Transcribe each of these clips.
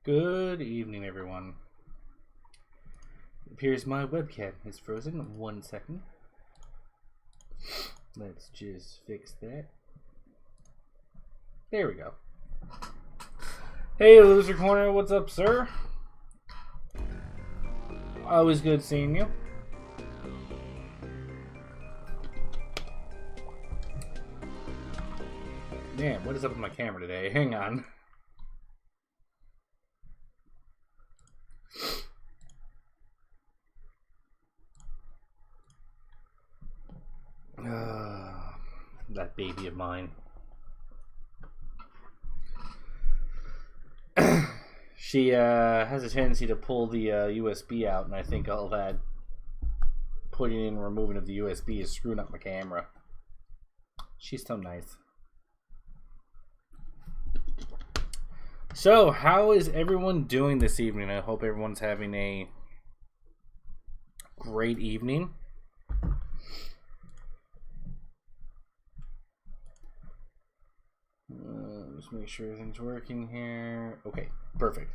Good evening, everyone. It appears my webcam is frozen. 1 second. Let's just fix that. There we go. Hey, Loser Corner, what's up, sir? Always good seeing you. Damn, what is up with my camera today? Hang on. That baby of mine. She has a tendency to pull the USB out, and I think all that putting in and removing of the USB is screwing up my camera. She's so nice. So, how is everyone doing this evening? I hope everyone's having a great evening. Just make sure everything's working here. Okay, perfect.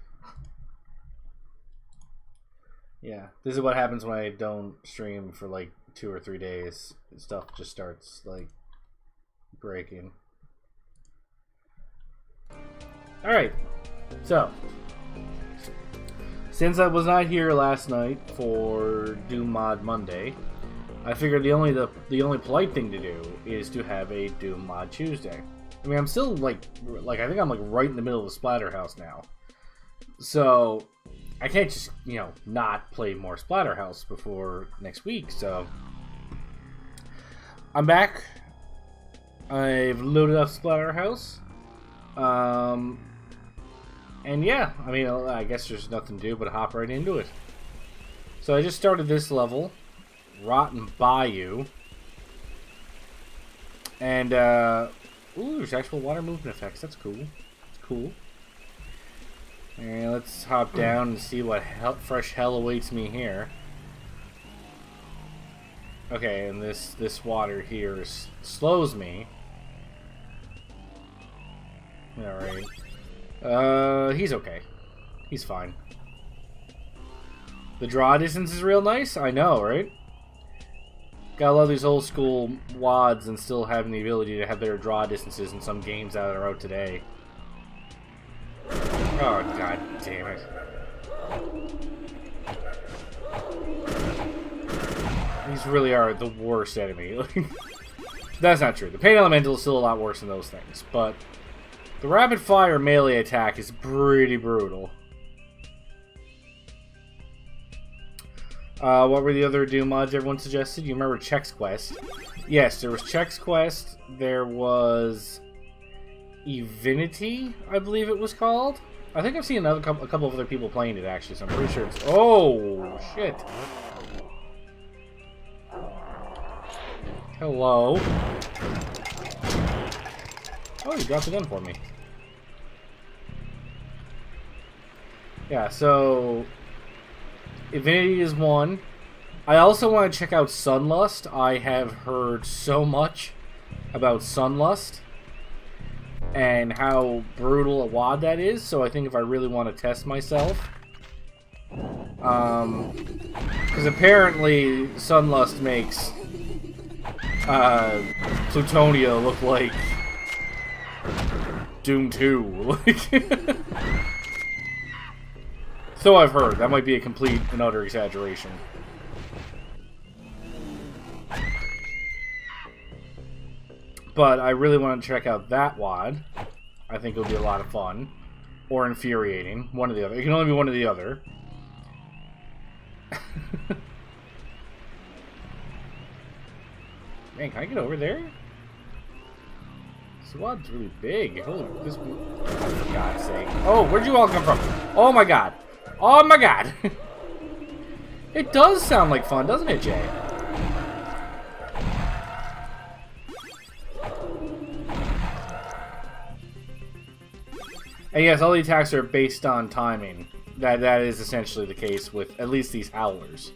Yeah, this is what happens when I don't stream for like 2 or 3 days. Stuff just starts like breaking. Alright, so since I was not here last night for Doom Mod Monday, I figured the only polite thing to do is to have a Doom Mod Tuesday. I mean, I'm still like I think I'm like right in the middle of the Slaughterhouse now, so I can't just not play more Slaughterhouse before next week. So I'm back. I've loaded up Slaughterhouse, and yeah, I mean, I guess there's nothing to do but hop right into it. So I just started this level, Rotten Bayou, and ooh, there's actual water movement effects. That's cool. That's cool. And let's hop down and see what fresh hell awaits me here. Okay, and this water here slows me. Alright. He's okay. He's fine. The draw distance is real nice? I know, right? Gotta love these old school WADs and still having the ability to have better draw distances in some games that are out today. Oh, god damn it. These really are the worst enemy. That's not true. The Pain Elemental is still a lot worse than those things, but the rapid fire melee attack is pretty brutal. What were the other Doom mods everyone suggested? You remember Chex Quest? Yes, there was Chex Quest. There was Evinity, I believe it was called. I think I've seen a couple of other people playing it, actually, so I'm pretty sure it's... Oh, shit. Hello. Oh, you dropped the gun for me. Yeah, so Evinity is one. I also want to check out Sunlust. I have heard so much about Sunlust and how brutal a WAD that is, so I think if I really want to test myself, because apparently Sunlust makes Plutonia look like Doom 2. So I've heard. That might be a complete and utter exaggeration. But I really want to check out that WAD. I think it'll be a lot of fun. Or infuriating. One or the other. It can only be one or the other. Man, can I get over there? This WAD's really big. Holy, this... Oh, for God's sake. Oh, where'd you all come from? Oh my god. Oh my god. It does sound like fun, doesn't it, Jay? And yes, all the attacks are based on timing. That is essentially the case with at least these howlers.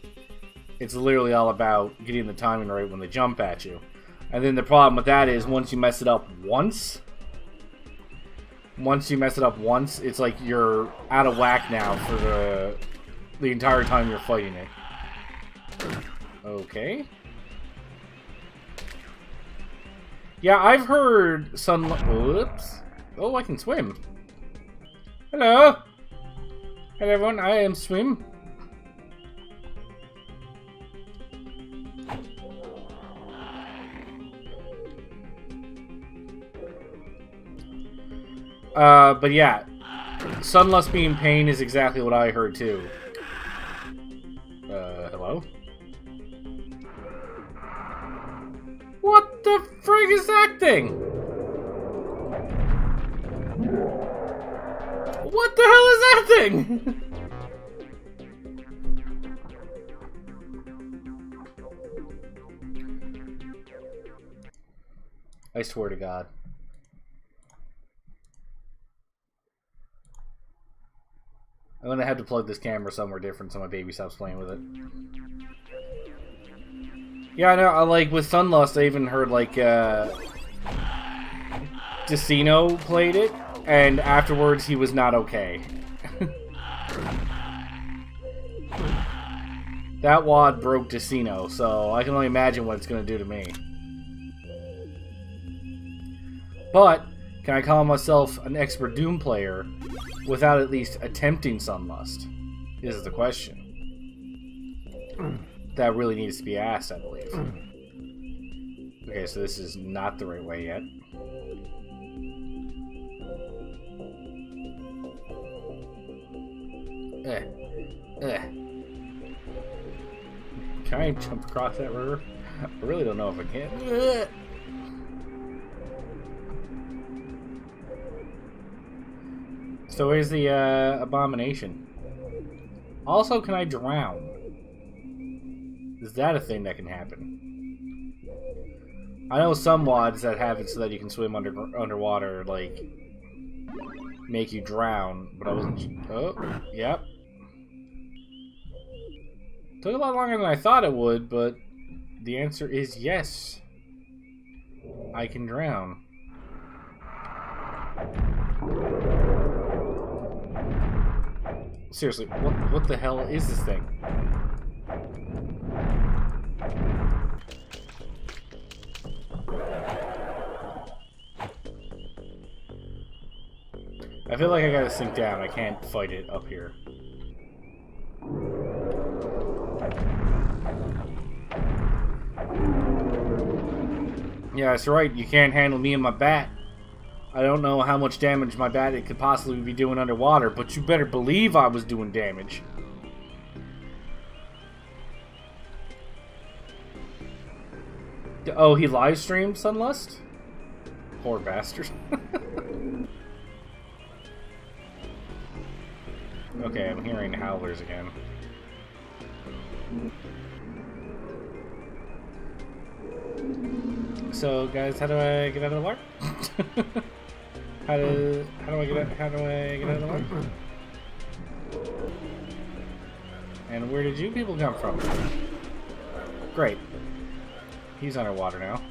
It's literally all about getting the timing right when they jump at you. And then the problem with that is once you mess it up once, once you mess it up once, it's like you're out of whack now for the entire time you're fighting it. Okay. Yeah, I've heard whoops. Oh, I can swim. Hello. Hello, everyone. I am Swim. But yeah, Sunlust being pain is exactly what I heard too. Hello? What the frig is that thing? What the hell is that thing? I swear to God. I'm gonna have to plug this camera somewhere different so my baby stops playing with it. Yeah, I know. I like with Sunlust, I even heard like Decino played it, and afterwards he was not okay. That WOD broke Decino, so I can only imagine what it's gonna do to me. But can I call myself an expert Doom player without at least attempting Sunlust? Is the question. That really needs to be asked, I believe. Okay, so this is not the right way yet. Can I jump across that river? I really don't know if I can. So where's the abomination? Also, can I drown? Is that a thing that can happen? I know some WODs that have it so that you can swim underwater, like, make you drown, but I wasn't... Oh, yep. Took a lot longer than I thought it would, but the answer is yes. I can drown. Seriously, what the hell is this thing? I feel like I gotta sink down. I can't fight it up here. Yeah, that's right. You can't handle me and my bat. I don't know how much damage my bat it could possibly be doing underwater, but you better believe I was doing damage. Oh, he live streamed Sunlust? Poor bastard. Okay, I'm hearing howlers again. So, guys, how do I get out of the water? How do I get out of the water? And where did you people come from? Great. He's underwater now.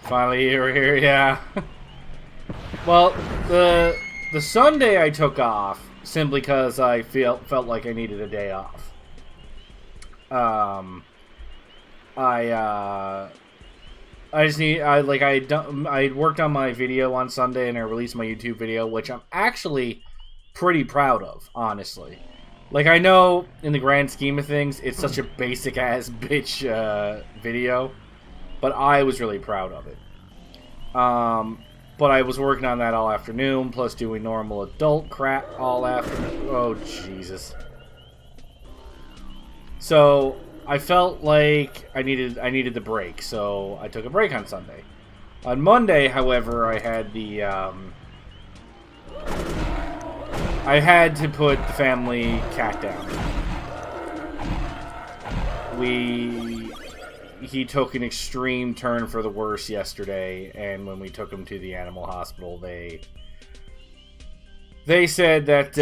Finally, you're here, yeah. Well, the Sunday I took off simply because I felt like I needed a day off. I worked on my video on Sunday and I released my YouTube video, which I'm actually pretty proud of, honestly. Like, I know in the grand scheme of things, it's such a basic ass bitch video, but I was really proud of it. But I was working on that all afternoon, plus doing normal adult crap all afternoon. Oh, Jesus. So I felt like I needed the break, so I took a break on Sunday. On Monday, however, I had the I had to put the family cat down. He took an extreme turn for the worse yesterday, and when we took him to the animal hospital, they said that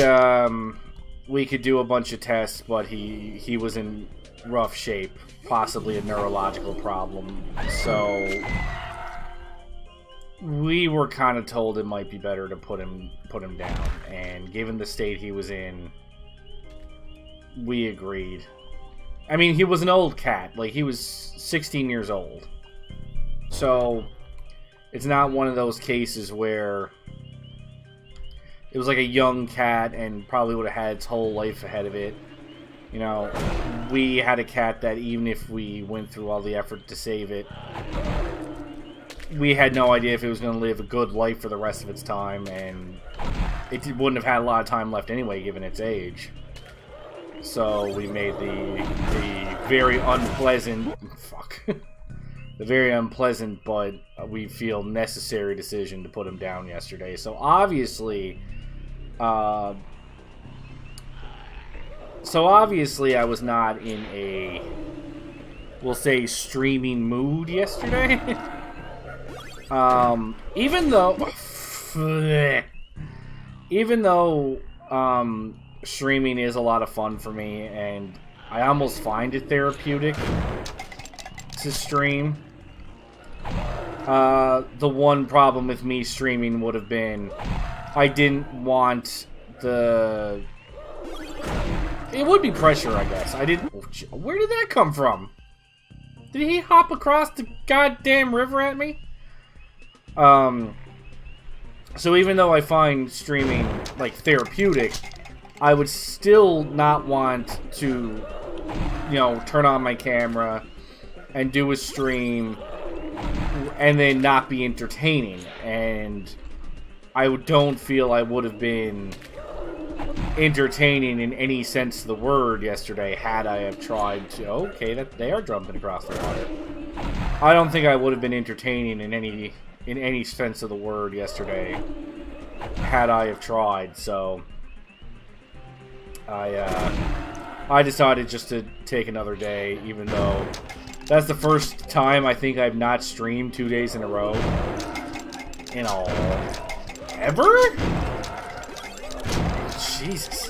we could do a bunch of tests, but he was in rough shape, possibly a neurological problem. So we were kind of told it might be better to put him down, and given the state he was in, we agreed. I mean, he was an old cat. Like, he was 16 years old. So it's not one of those cases where it was like a young cat and probably would have had its whole life ahead of it. You know, we had a cat that even if we went through all the effort to save it, we had no idea if it was going to live a good life for the rest of its time, and it wouldn't have had a lot of time left anyway, given its age. So we made the very unpleasant... Fuck. The very unpleasant, but we feel necessary decision to put him down yesterday. So obviously... I was not in a, we'll say, streaming mood yesterday. Even though streaming is a lot of fun for me, and I almost find it therapeutic to stream. The one problem with me streaming would have been I didn't want the... It would be pressure, I guess. I didn't... Where did that come from? Did he hop across the goddamn river at me? So even though I find streaming, like, therapeutic, I would still not want to, you know, turn on my camera and do a stream and then not be entertaining. And I don't feel I would have been entertaining in any sense of the word yesterday had I have tried to... Okay, that they are jumping across the water. I don't think I would have been entertaining in any sense of the word yesterday had I have tried. So I decided just to take another day, even though that's the first time I think I've not streamed 2 days in a row in all ever. Jesus.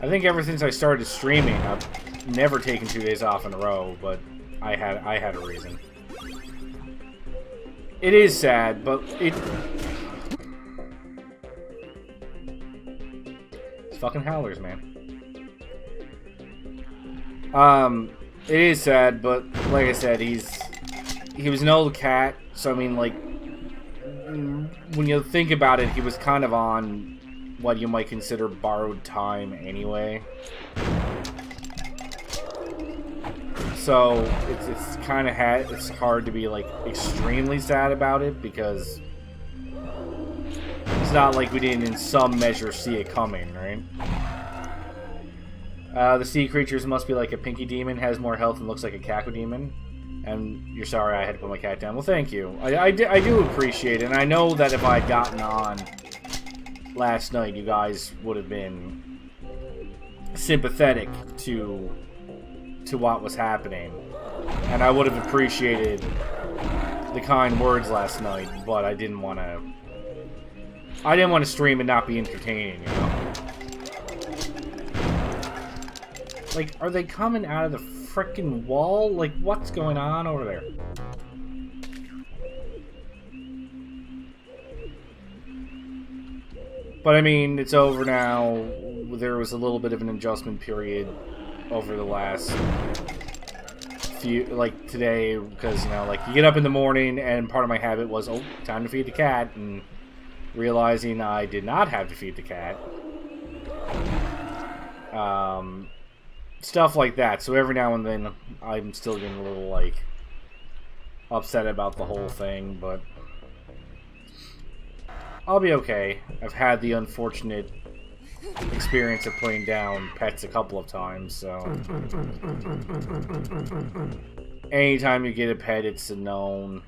I think ever since I started streaming, I've never taken 2 days off in a row, but I had a reason. It is sad, but it's fucking howlers, man. It is sad, but like I said, he was an old cat, so I mean, like, when you think about it, he was kind of on what you might consider borrowed time anyway. So it's kind of it's hard to be like extremely sad about it, because it's not like we didn't in some measure see it coming, right? The sea creatures must be like a pinky demon, has more health and looks like a cacodemon. And you're sorry I had to put my cat down. Well, thank you. I do appreciate it, and I know that if I'd gotten on last night, you guys would have been sympathetic to what was happening, and I would have appreciated the kind words last night, but I didn't want to stream and not be entertaining, you know? Like, are they coming out of the frickin' wall? Like, what's going on over there? But I mean, it's over now. There was a little bit of an adjustment period over the last few, like today, because, you know, like, you get up in the morning and part of my habit was, oh, time to feed the cat, and realizing I did not have to feed the cat. Stuff like that. So every now and then I'm still getting a little, like, upset about the whole thing, but I'll be okay. I've had the unfortunate experience of putting down pets a couple of times, so anytime you get a pet, it's a known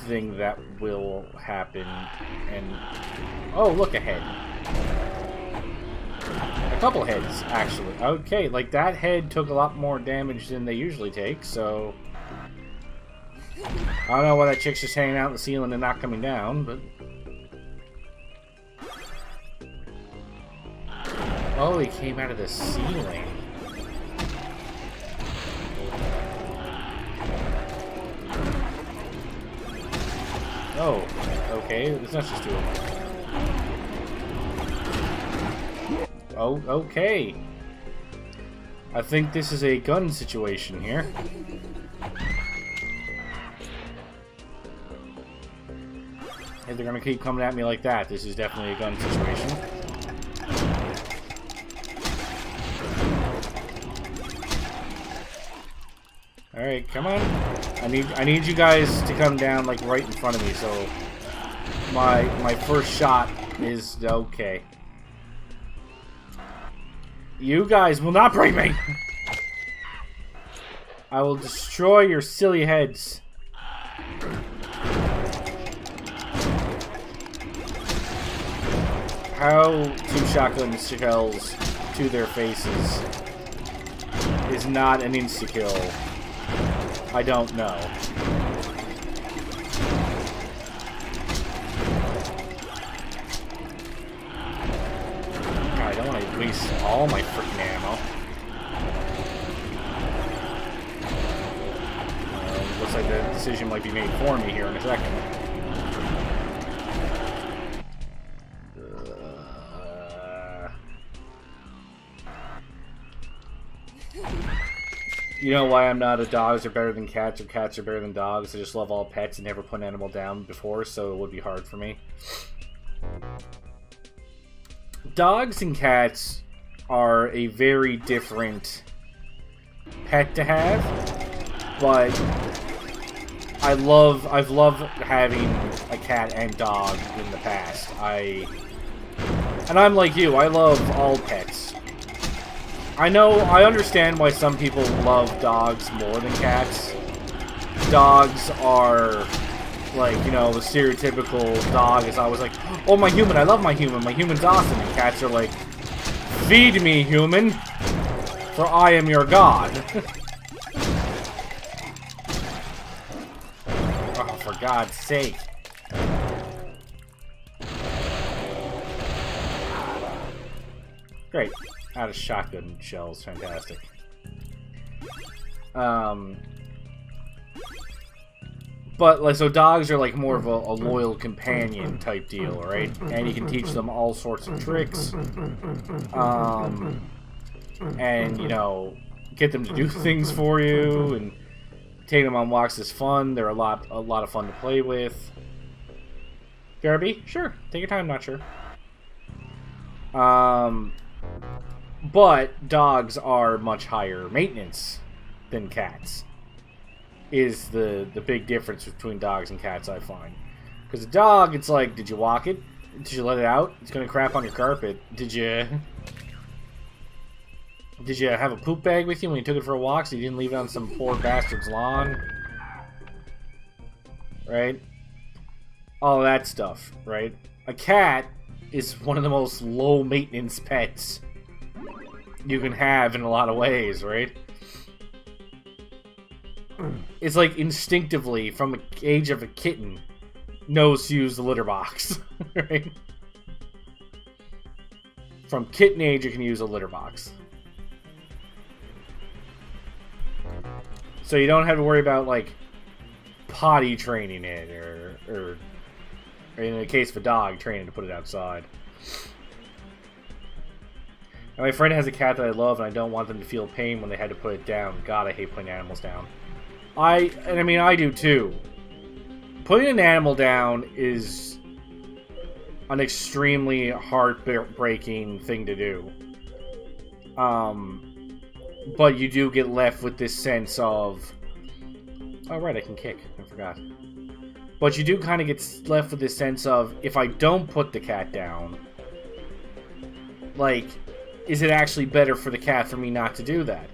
thing that will happen. And oh, look, a head. A couple heads, actually. Okay, like, that head took a lot more damage than they usually take, so I don't know why that chick's just hanging out in the ceiling and not coming down, but Oh, he came out of the ceiling. Oh, okay. Let's not just do it. Oh, okay. I think this is a gun situation here. If they're gonna keep coming at me like that, this is definitely a gun situation. Alright, come on. I need you guys to come down like right in front of me, so my first shot is okay. You guys will not break me! I will destroy your silly heads. How 2 shotgun shells to their faces is not an insta-kill, I don't know. God, I don't want to waste all my freaking ammo. Looks like the decision might be made for me here in a second. You know why I'm not a dogs are better than cats or cats are better than dogs? I just love all pets and never put an animal down before, so it would be hard for me. Dogs and cats are a very different pet to have, but I've loved having a cat and dog in the past. And I'm like you, I love all pets. I understand why some people love dogs more than cats. Dogs are, like, you know, the stereotypical dog is always like, oh, my human, I love my human's awesome. And cats are like, feed me, human, for I am your god. Oh, for God's sake. Great. Out of shotgun shells, fantastic. But, like, so dogs are, like, more of a loyal companion type deal, right? And you can teach them all sorts of tricks. And, you know, get them to do things for you, and take them on walks is fun. They're a lot of fun to play with. BRB? Sure. Take your time, not sure. But dogs are much higher maintenance than cats. Is the big difference between dogs and cats, I find. Because a dog, it's like, did you walk it? Did you let it out? It's gonna crap on your carpet. Did you have a poop bag with you when you took it for a walk so you didn't leave it on some poor bastard's lawn? Right? All that stuff, right? A cat is one of the most low maintenance pets you can have in a lot of ways, right? It's like instinctively, from the age of a kitten, knows to use the litter box, right? From kitten age, you can use a litter box. So you don't have to worry about, like, potty training it, or in the case of a dog, training to put it outside. And my friend has a cat that I love, and I don't want them to feel pain when they had to put it down. God, I hate putting animals down. I mean, I do too. Putting an animal down is an extremely heartbreaking thing to do. But you do get left with this sense of... Oh, right, I can kick. I forgot. But you do kind of get left with this sense of, if I don't put the cat down, like, is it actually better for the cat for me not to do that?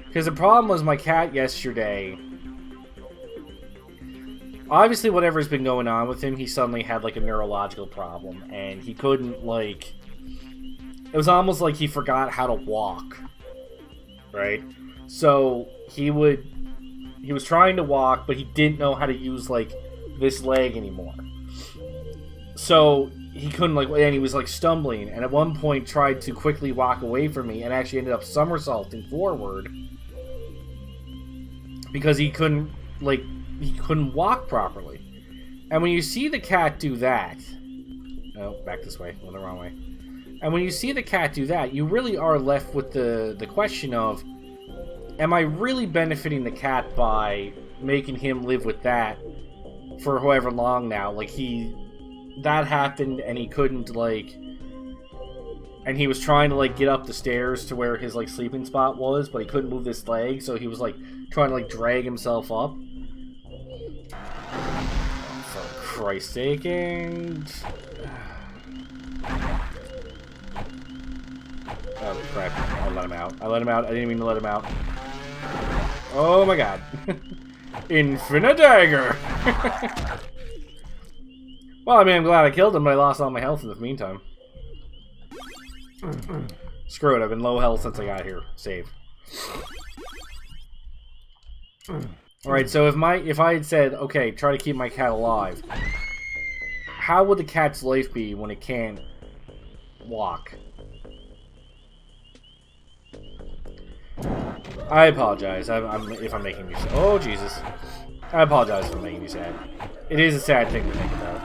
Because the problem was my cat yesterday... Obviously, whatever's been going on with him, he suddenly had, like, a neurological problem. And he couldn't, like... It was almost like he forgot how to walk. Right? So, he was trying to walk, but he didn't know how to use, like, this leg anymore. So, he couldn't, like, and he was, like, stumbling, and at one point tried to quickly walk away from me, and actually ended up somersaulting forward because he couldn't, like, he couldn't walk properly. And when you see the cat do that, oh, back this way, went the wrong way. And when you see the cat do that, you really are left with the question of, am I really benefiting the cat by making him live with that for however long now? Like, that happened and he couldn't, like, and he was trying to, like, get up the stairs to where his, like, sleeping spot was, but he couldn't move his leg, so he was, like, trying to, like, drag himself up. Oh, for Christ's sake, and... Oh, crap. I let him out. I let him out. I didn't mean to let him out. Oh, my God. Infinite dagger! Well, I mean, I'm glad I killed him, but I lost all my health in the meantime. Screw it, I've been low health since I got here. Save. Alright, so if I had said, okay, try to keep my cat alive, how would the cat's life be when it can't walk? I apologize if I'm making you sad. Oh, Jesus. I apologize for making you sad. It is a sad thing to think about.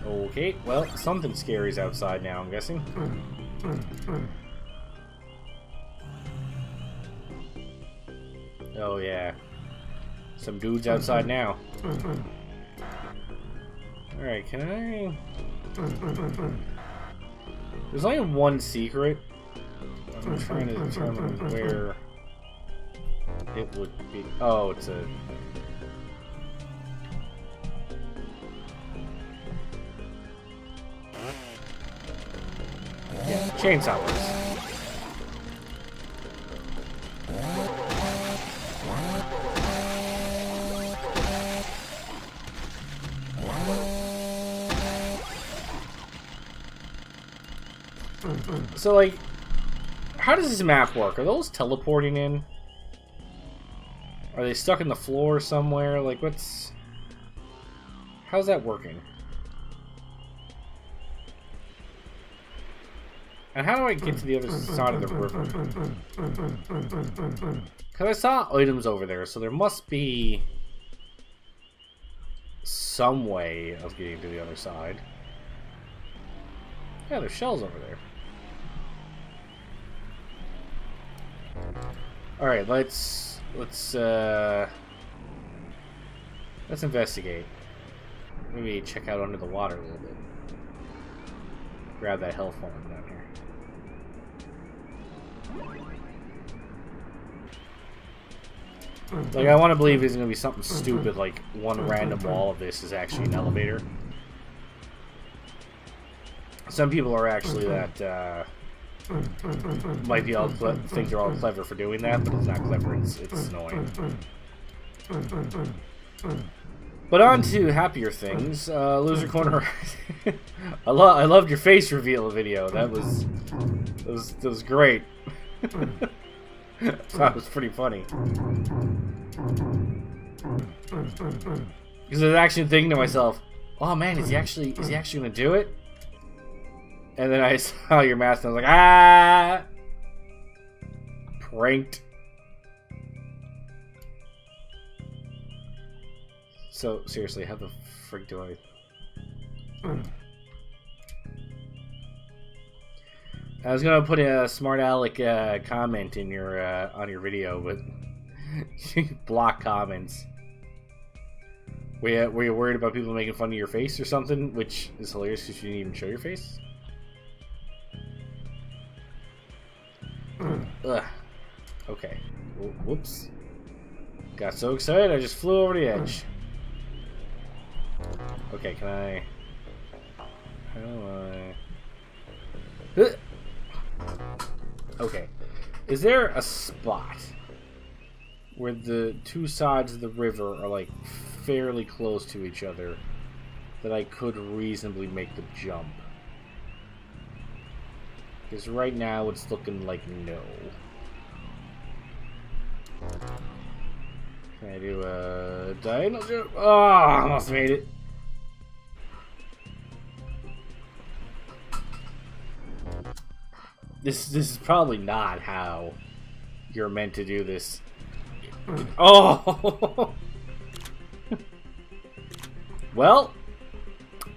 Okay, well, something scary's outside now, I'm guessing. Oh, yeah. Some dudes outside now. Alright, can I... There's only one secret. I'm trying to determine where it would be. Oh, it's a... Yeah, chainsaw works. So, like, how does this map work? Are those teleporting in? Are they stuck in the floor somewhere? Like, what's... How's that working? And how do I get to the other side of the river? Because I saw items over there, so there must be some way of getting to the other side. Yeah, there's shells over there. Alright, let's investigate. Maybe check out under the water a little bit. Grab that health farm down here. Like, I want to believe it's going to be something stupid, like one random wall of this is actually an elevator. Some people are actually that, might be all think they're all clever for doing that, but it's not clever, it's annoying. But on to happier things. Loser Corner. I loved your face reveal video. That was great. That was pretty funny. Because I was actually thinking to myself, oh man, is he actually gonna do it? And then I saw your mask and I was like, ah! Pranked. So, seriously, how the frick do I... I was gonna put a smart aleck comment in your on your video, but block comments. Were you worried about people making fun of your face or something? Which is hilarious because you didn't even show your face. Ugh. Okay. Whoops. Got so excited I just flew over the edge. Okay, can I... How do I... Okay. Is there a spot where the two sides of the river are, like, fairly close to each other that I could reasonably make the jump? Because right now it's looking like no. Can I do a diagonal jump? Oh, I almost made it. This is probably not how you're meant to do this. Oh! Well,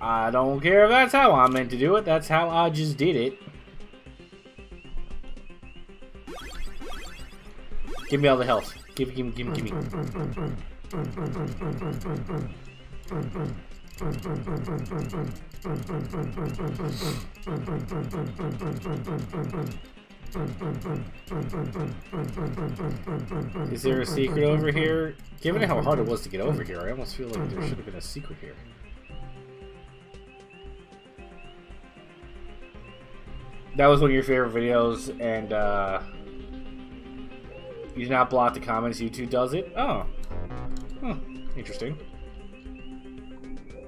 I don't care if that's how I'm meant to do it. That's how I just did it. Give me all the health. Give me. Is there a secret over here? Given how hard it was to get over here, I almost feel like there should have been a secret here. That was one of your favorite videos, and you do not block the comments. YouTube does it. Oh, interesting.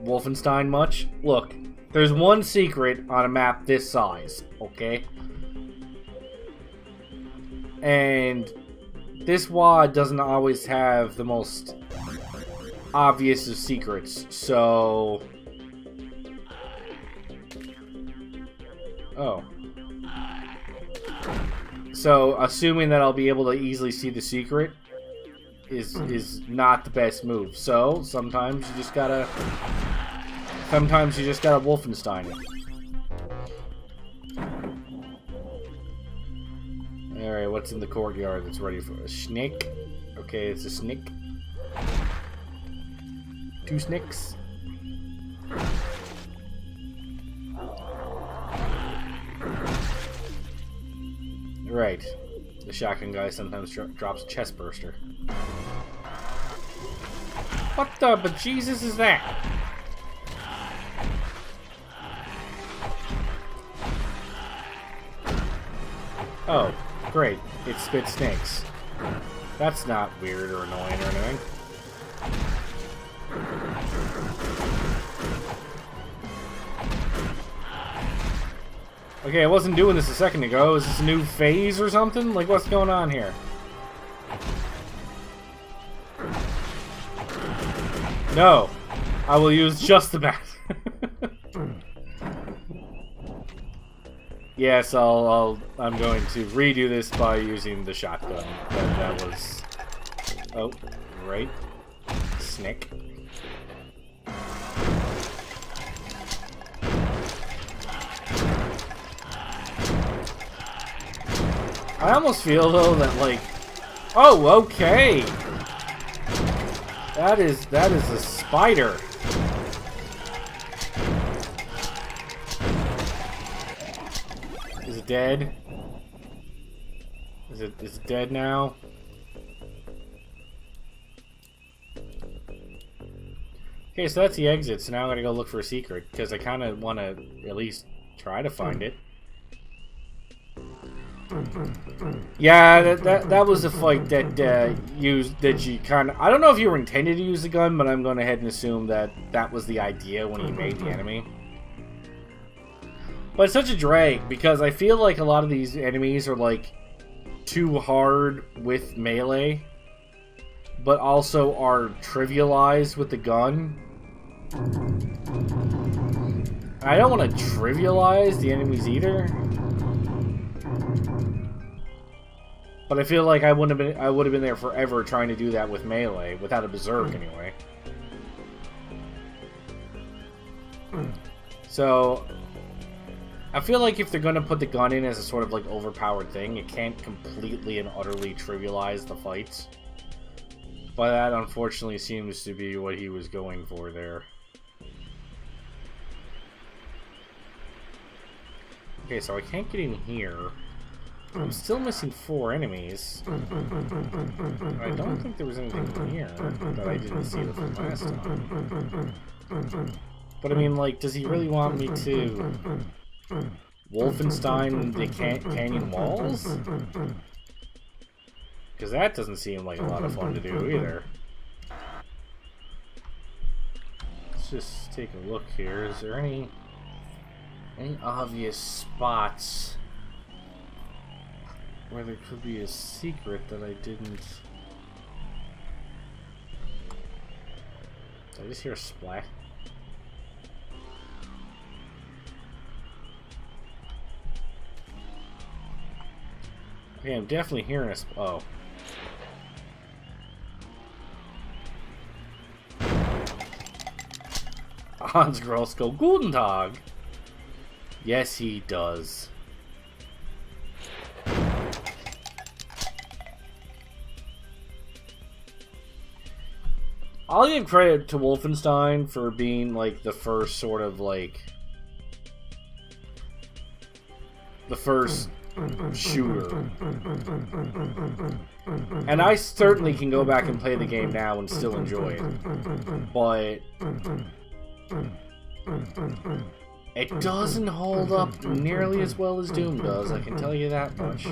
Wolfenstein much? Look, there's one secret on a map this size, okay? And this WAD doesn't always have the most obvious of secrets, so... Oh. So, assuming that I'll be able to easily see the secret is not the best move. So, sometimes you just gotta Wolfenstein it. Alright, what's in the courtyard that's ready for a snake? Okay, it's a snake. 2 snakes. Right. The shotgun guy sometimes drops a chest burster. What the bejesus is that? Oh, great. It spits snakes. That's not weird or annoying or anything. Okay, I wasn't doing this a second ago. Is this a new phase or something? Like, what's going on here? No. I will use just the bat. Yes, I'm going to redo this by using the shotgun. That was... Oh, right. Snake. I almost feel, though, that, like... Oh, okay! That is a spider. Is it dead? Is it dead now? Okay, so that's the exit, so now I gotta go look for a secret, because I kinda wanna at least try to find it. Yeah, that was a fight that you kind of... I don't know if you were intended to use the gun, but I'm going ahead and assume that was the idea when you made the enemy. But it's such a drag, because I feel like a lot of these enemies are, like, too hard with melee, but also are trivialized with the gun. I don't want to trivialize the enemies either. But I feel like I would have been there forever trying to do that with melee, without a berserk anyway. So I feel like if they're gonna put the gun in as a sort of like overpowered thing, it can't completely and utterly trivialize the fights. But that unfortunately seems to be what he was going for there. Okay, so I can't get in here. I'm still missing 4 enemies. I don't think there was anything in here that I didn't see the last time. But I mean, like, does he really want me to Wolfenstein the canyon walls? Because that doesn't seem like a lot of fun to do either. Let's just take a look here. Is there any obvious spots where there could be a secret that I didn't Did I just hear a splat? Okay, I'm definitely hearing a oh. Hans Grosko Guten Tag. Yes, he does. I'll give credit to Wolfenstein for being like the first sort of like the first shooter. And I certainly can go back and play the game now and still enjoy it. But it doesn't hold up nearly as well as Doom does, I can tell you that much.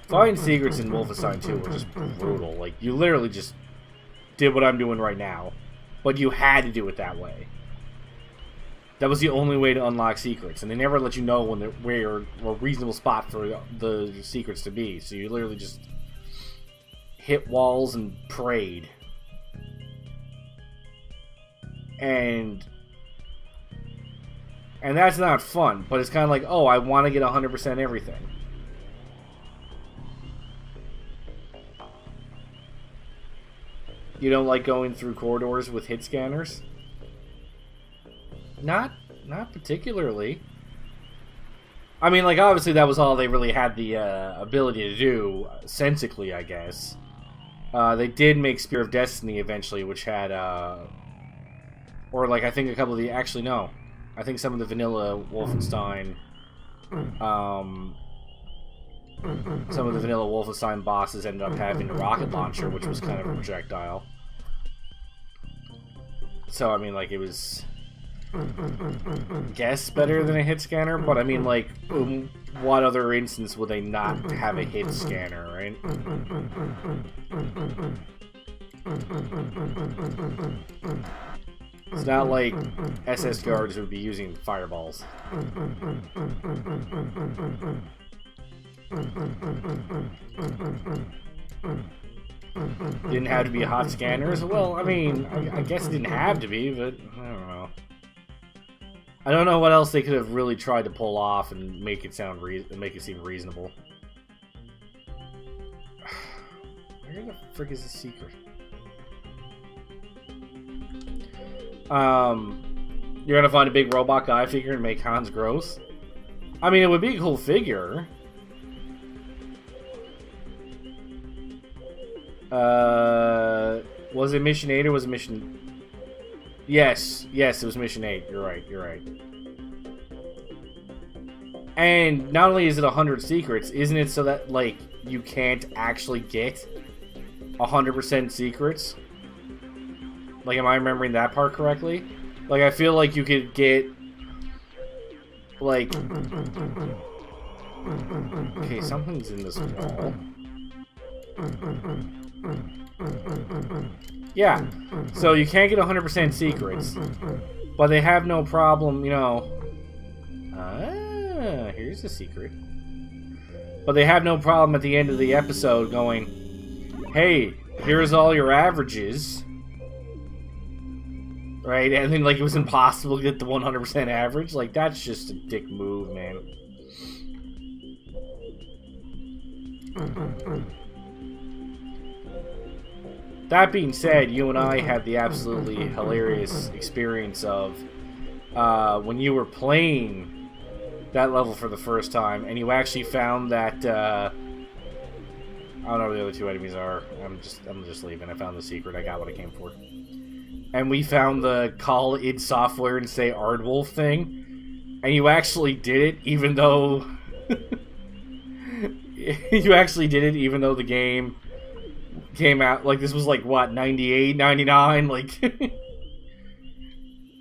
Finding secrets in Wolfenstein 2 were just brutal. Like, you literally just did what I'm doing right now, but you had to do it that way. That was the only way to unlock secrets, and they never let you know when where a reasonable spot for the secrets to be. So you literally just hit walls and prayed. And that's not fun, but it's kind of like, oh, I want to get 100% everything. You don't like going through corridors with hit scanners? Not particularly. I mean, like, obviously that was all they really had the ability to do, sensically, I guess. They did make Spear of Destiny eventually, which had, or like, I think a couple of the, actually no. I think some of the vanilla Wolfenstein, some of the vanilla Wolfenstein bosses ended up having a rocket launcher, which was kind of a projectile. So, I mean, like, it was, I guess, better than a hit scanner, but I mean, like, what other instance would they not have a hit scanner, right? It's not like SS guards would be using fireballs. Didn't have to be hot scanners. Well, I mean, I guess it didn't have to be, but I don't know. I don't know what else they could have really tried to pull off and make it sound make it seem reasonable. Where the frick is the secret? You're gonna find a big robot guy figure and make Hans gross. I mean, it would be a cool figure. Was it Mission 8 or was it Mission... Yes, it was Mission 8. You're right. And not only is it 100 secrets, isn't it so that, like, you can't actually get 100% secrets? Like, am I remembering that part correctly? Like, I feel like you could get, like... Okay, something's in this wall. Yeah, so you can't get 100% secrets, but they have no problem, you know... here's a secret. But they have no problem at the end of the episode going, hey, here's all your averages. Right? And then, like, it was impossible to get the 100% average. Like, that's just a dick move, man. That being said, you and I had the absolutely hilarious experience of when you were playing that level for the first time, and you actually found that I don't know what the other two enemies are. I'm just leaving. I found the secret. I got what I came for. And we found the call id software and say Aardwolf thing, and you actually did it, even though the game came out, like, this was like, what, 98, 99, like,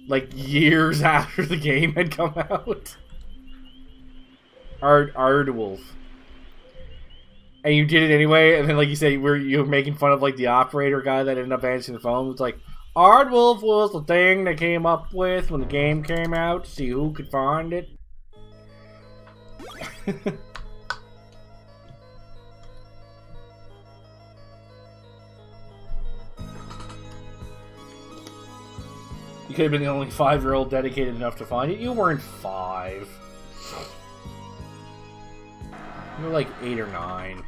like, years after the game had come out. Aardwolf. And you did it anyway, and then, like you said, you were making fun of, like, the operator guy that ended up answering the phone. It was like, Aardwolf was the thing they came up with when the game came out to see who could find it. could have been the only 5-year-old dedicated enough to find it. You weren't 5. You were like 8 or 9.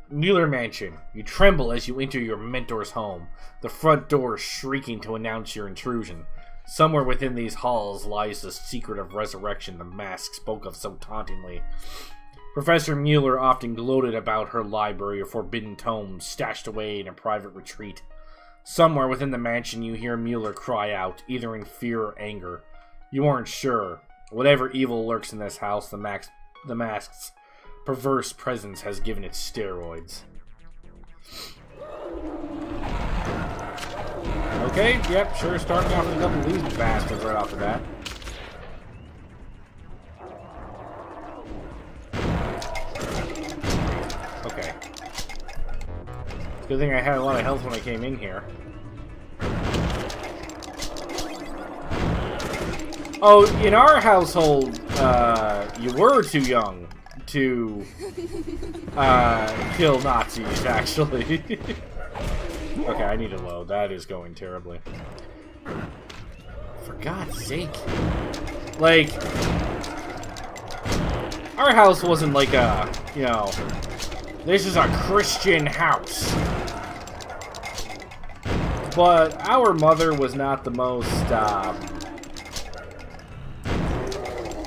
Mueller Mansion. You tremble as you enter your mentor's home, the front door shrieking to announce your intrusion. Somewhere within these halls lies the secret of resurrection the mask spoke of so tauntingly. Professor Mueller often gloated about her library of forbidden tomes stashed away in a private retreat. Somewhere within the mansion you hear Mueller cry out, either in fear or anger. You aren't sure. Whatever evil lurks in this house, the mask's perverse presence has given it steroids. Okay, yep, sure, starting off with a couple of these bastards right off the bat. Okay. Good thing I had a lot of health when I came in here. Oh, in our household, you were too young to kill Nazis, actually. Okay, I need to load. That is going terribly. For God's sake. Like, our house wasn't like a, you know, this is a Christian house. But our mother was not the most,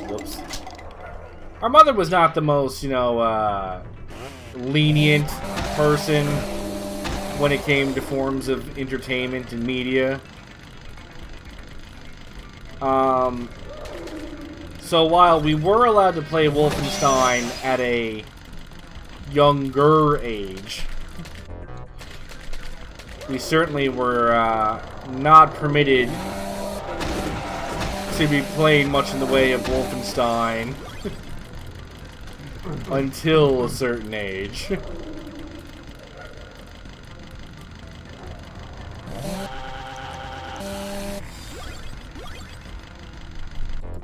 whoops. Our mother was not the most, you know, lenient person when it came to forms of entertainment and media. So while we were allowed to play Wolfenstein at a younger age, we certainly were not permitted to be playing much in the way of Wolfenstein until a certain age.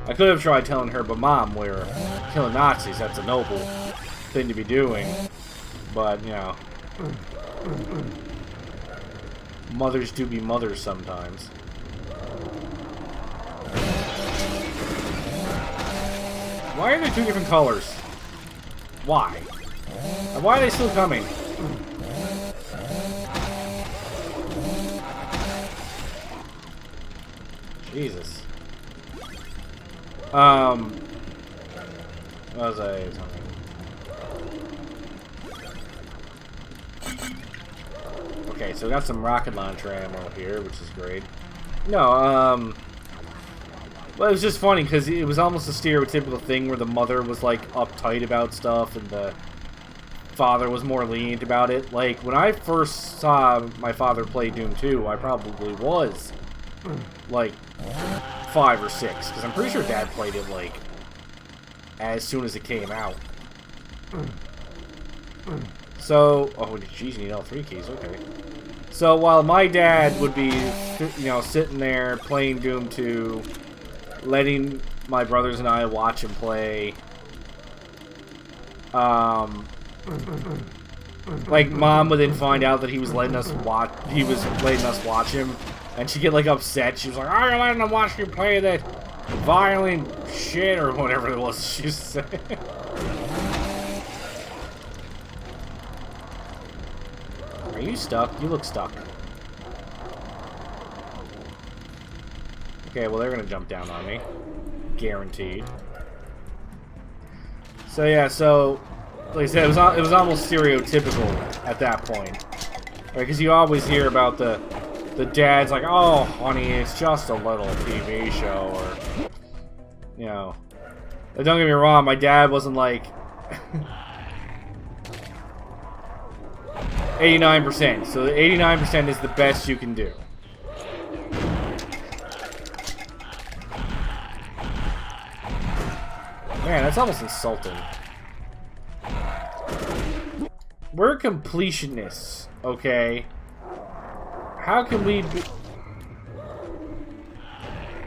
I could have tried telling her, but Mom, we're killing Nazis. That's a noble thing to be doing. But, you know, mothers do be mothers sometimes. Why are there 2 different colors? Why? And why are they still coming? Jesus. What was I talking? Okay, so we got some rocket launcher ammo here, which is great. No, well, it was just funny because it was almost a stereotypical thing where the mother was like uptight about stuff and the father was more lenient about it. Like, when I first saw my father play Doom 2, I probably was like 5 or 6, because I'm pretty sure Dad played it like as soon as it came out. So, oh jeez, you need all 3 keys, okay. So while my dad would be, you know, sitting there playing Doom 2, letting my brothers and I watch him play, like, Mom would then find out that he was letting us watch him, and she'd get like upset. She was like, "Oh, you're letting them watch you play that violent shit," or whatever it was she said. Are you stuck? You look stuck. Okay, well, they're gonna jump down on me. Guaranteed. So yeah, so like I said, it was almost stereotypical at that point, because you always hear about the dad's like, "Oh, honey, it's just a little TV show," or, you know. Don't get me wrong, my dad wasn't like 89%, so the 89% is the best you can do. Man, that's almost insulting. We're completionists, okay? How can we be...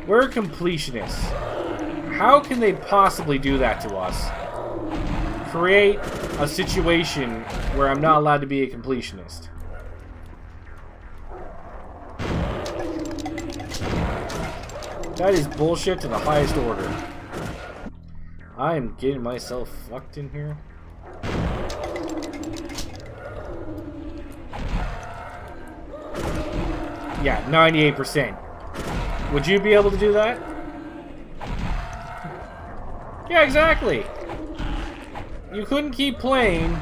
We're completionists. How can they possibly do that to us? Create a situation where I'm not allowed to be a completionist. That is bullshit to the highest order. I am getting myself fucked in here. Yeah, 98%. Would you be able to do that? Yeah, exactly. You couldn't keep playing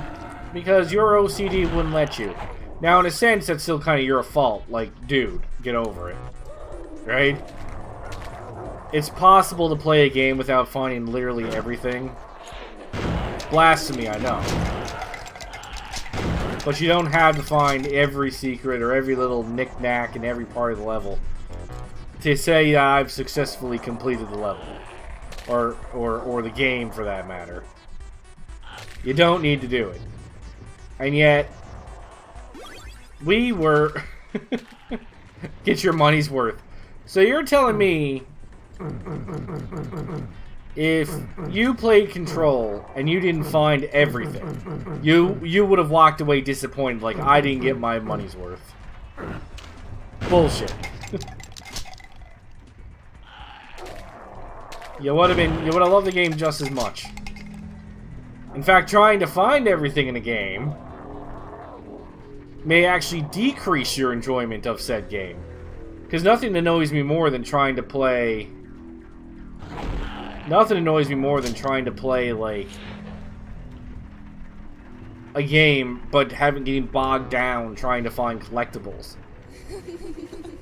because your OCD wouldn't let you. Now, in a sense, that's still kind of your fault. Like, dude, get over it. Right? It's possible to play a game without finding literally everything. Blasphemy, I know. But you don't have to find every secret or every little knick-knack in every part of the level to say I've successfully completed the level. Or the game, for that matter. You don't need to do it. And yet, we were... Get your money's worth. So you're telling me... If you played Control and you didn't find everything, you would have walked away disappointed, like, I didn't get my money's worth. Bullshit. You would have loved the game just as much. In fact, trying to find everything in a game may actually decrease your enjoyment of said game. Because nothing annoys me more than trying to play... Nothing annoys me more than trying to play, like, a game, but getting bogged down trying to find collectibles.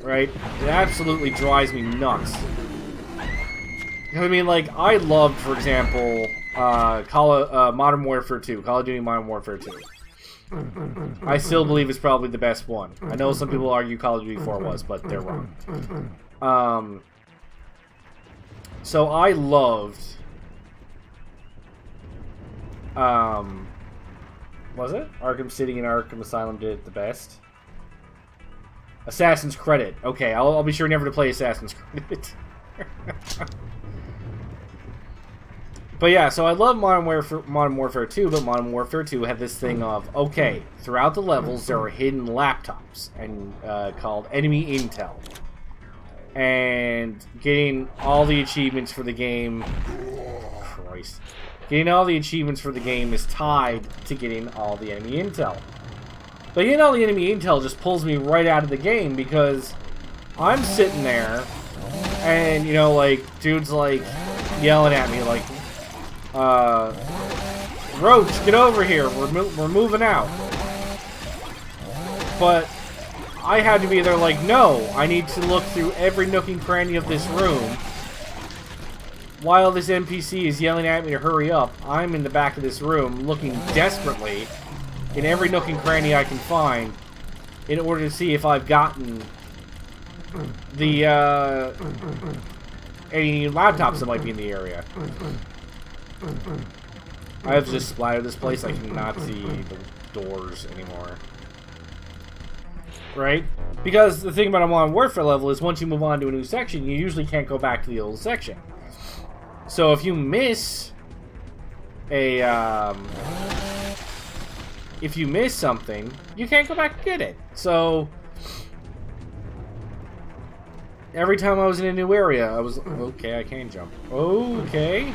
Right? It absolutely drives me nuts. I mean, like, I loved, for example, Modern Warfare 2, Call of Duty Modern Warfare 2. I still believe it's probably the best one. I know some people argue Call of Duty 4 was, but they're wrong. So I loved... was it? Arkham City and Arkham Asylum did it the best. Assassin's Credit. Okay, I'll be sure never to play Assassin's Credit. But yeah, so I love Modern Warfare 2, but Modern Warfare 2 had this thing of, okay, throughout the levels there are hidden laptops and called enemy intel. And getting all the achievements for the game... Christ. Getting all the achievements for the game is tied to getting all the enemy intel. But getting all the enemy intel just pulls me right out of the game because I'm sitting there and, you know, like, dude's like yelling at me like, Roach, get over here, we're moving out. But I had to be there like, no, I need to look through every nook and cranny of this room. While this NPC is yelling at me to hurry up, I'm in the back of this room looking desperately in every nook and cranny I can find in order to see if I've gotten the, any laptops that might be in the area. I have just splattered this place, I cannot see the doors anymore. Right? Because the thing about a Modern Warfare level is once you move on to a new section, you usually can't go back to the old section. So if you miss a, if you miss something, you can't go back and get it. So every time I was in a new area, I was, okay, I can jump. Okay.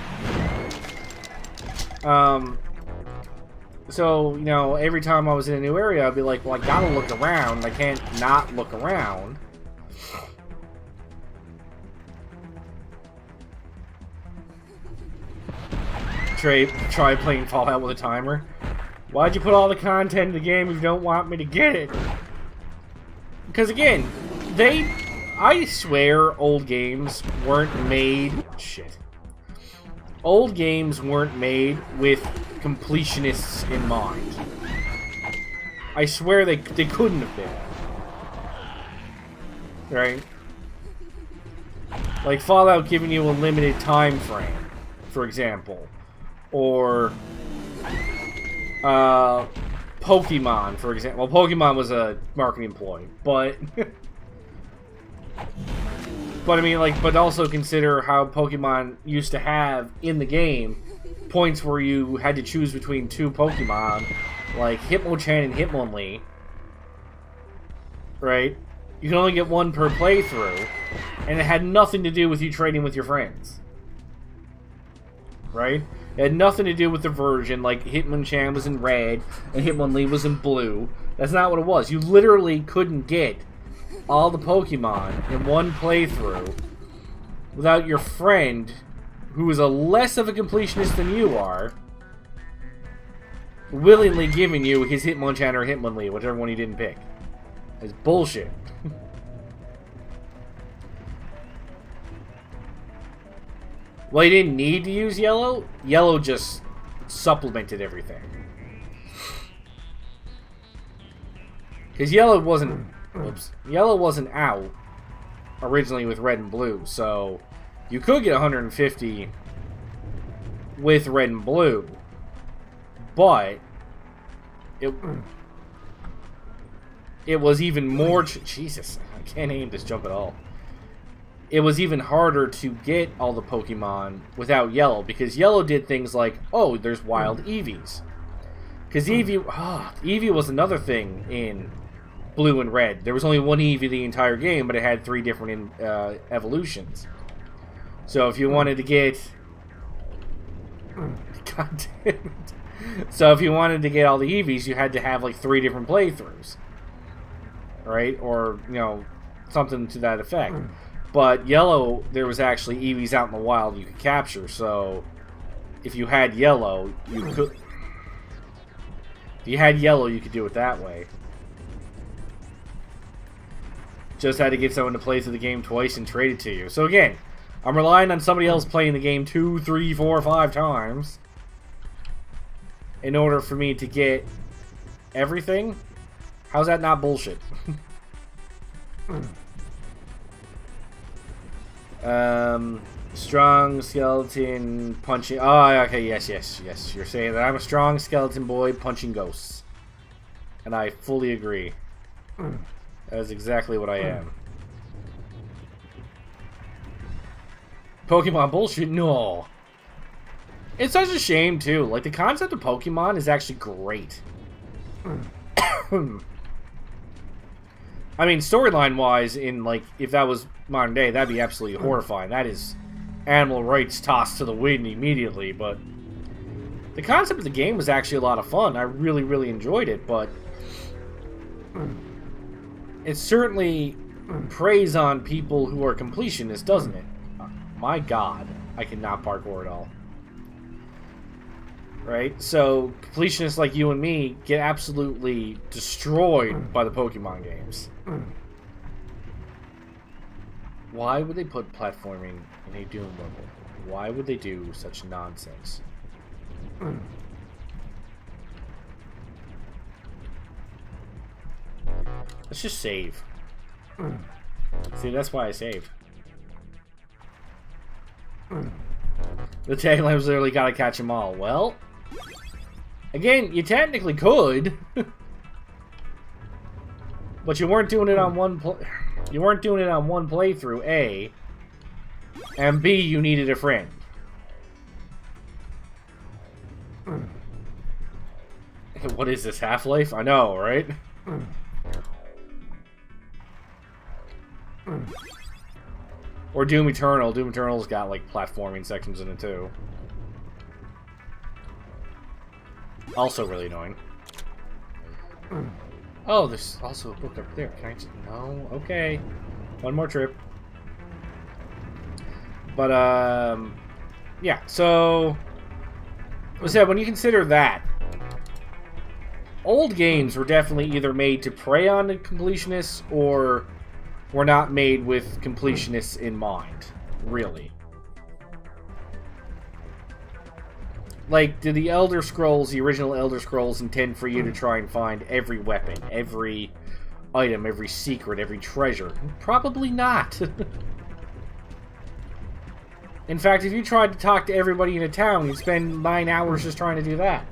So, you know, every time I was in a new area, I'd be like, well, I gotta look around. I can't not look around. Try playing Fallout with a timer. Why'd you put all the content in the game if you don't want me to get it? Because, again, I swear old games weren't made... Shit. Old games weren't made with completionists in mind. I swear they couldn't have been. Right? Like Fallout giving you a limited time frame, for example. Or Pokemon, for example. Well, Pokemon was a marketing ploy, but but I mean, like, but also consider how Pokemon used to have in the game points where you had to choose between two Pokemon, like Hitmonchan and Hitmonlee. Right? You can only get one per playthrough. And it had nothing to do with you trading with your friends. Right? It had nothing to do with the version, like Hitmonchan was in red and Hitmonlee was in blue. That's not what it was. You literally couldn't get all the Pokemon in one playthrough without your friend, who is a less of a completionist than you are, willingly giving you his Hitmonchan or Hitmonlee, whichever one you didn't pick. It's bullshit. Well, you didn't need to use yellow. Yellow just supplemented everything. Because yellow wasn't... Oops. Yellow wasn't out originally with red and blue, so you could get 150 with red and blue, but it was even more... Jesus, I can't aim this jump at all. It was even harder to get all the Pokemon without Yellow, because Yellow did things like, oh, there's wild Eevees. Because Eevee was another thing in Blue and Red. There was only one Eevee the entire game, but it had 3 different evolutions. So if you wanted to get... God damn it. So if you wanted to get all the Eevees, you had to have like 3 different playthroughs. Right? Or, you know, something to that effect. But Yellow, there was actually Eevees out in the wild you could capture, so if you had Yellow, you could... If you had Yellow, you could do it that way. Just had to get someone to play through the game twice and trade it to you. So again, I'm relying on somebody else playing the game 2, 3, 4, 5 times in order for me to get everything. How's that not bullshit? Strong skeleton punching... Oh, okay, yes. You're saying that I'm a strong skeleton boy punching ghosts. And I fully agree. That is exactly what I am. Pokemon bullshit? No. It's such a shame, too. Like, the concept of Pokemon is actually great. I mean, storyline-wise, in, like, if that was modern day, that'd be absolutely horrifying. That is animal rights tossed to the wind immediately, but the concept of the game was actually a lot of fun. I really, really enjoyed it, but it certainly preys on people who are completionists, doesn't it? My God, I cannot parkour at all. Right? So, completionists like you and me get absolutely destroyed by the Pokemon games. Why would they put platforming in a Doom level? Why would they do such nonsense? Let's just save. See, that's why I saved. The tagline was literally gotta catch them all. Well, again, you technically could, but you weren't doing it on one playthrough, A, and B, you needed a friend. What is this, Half-Life? I know, right? Or Doom Eternal. Doom Eternal's got, like, platforming sections in it, too. Also really annoying. Oh, there's also a book up there. Can I just... No? Okay. One more trip. But, yeah, so... when you consider that, old games were definitely either made to prey on the completionists, or were not made with completionists in mind. Really. Like, did the Elder Scrolls, the original Elder Scrolls, intend for you to try and find every weapon, every item, every secret, every treasure? Probably not. In fact, if you tried to talk to everybody in a town, you'd spend 9 hours just trying to do that.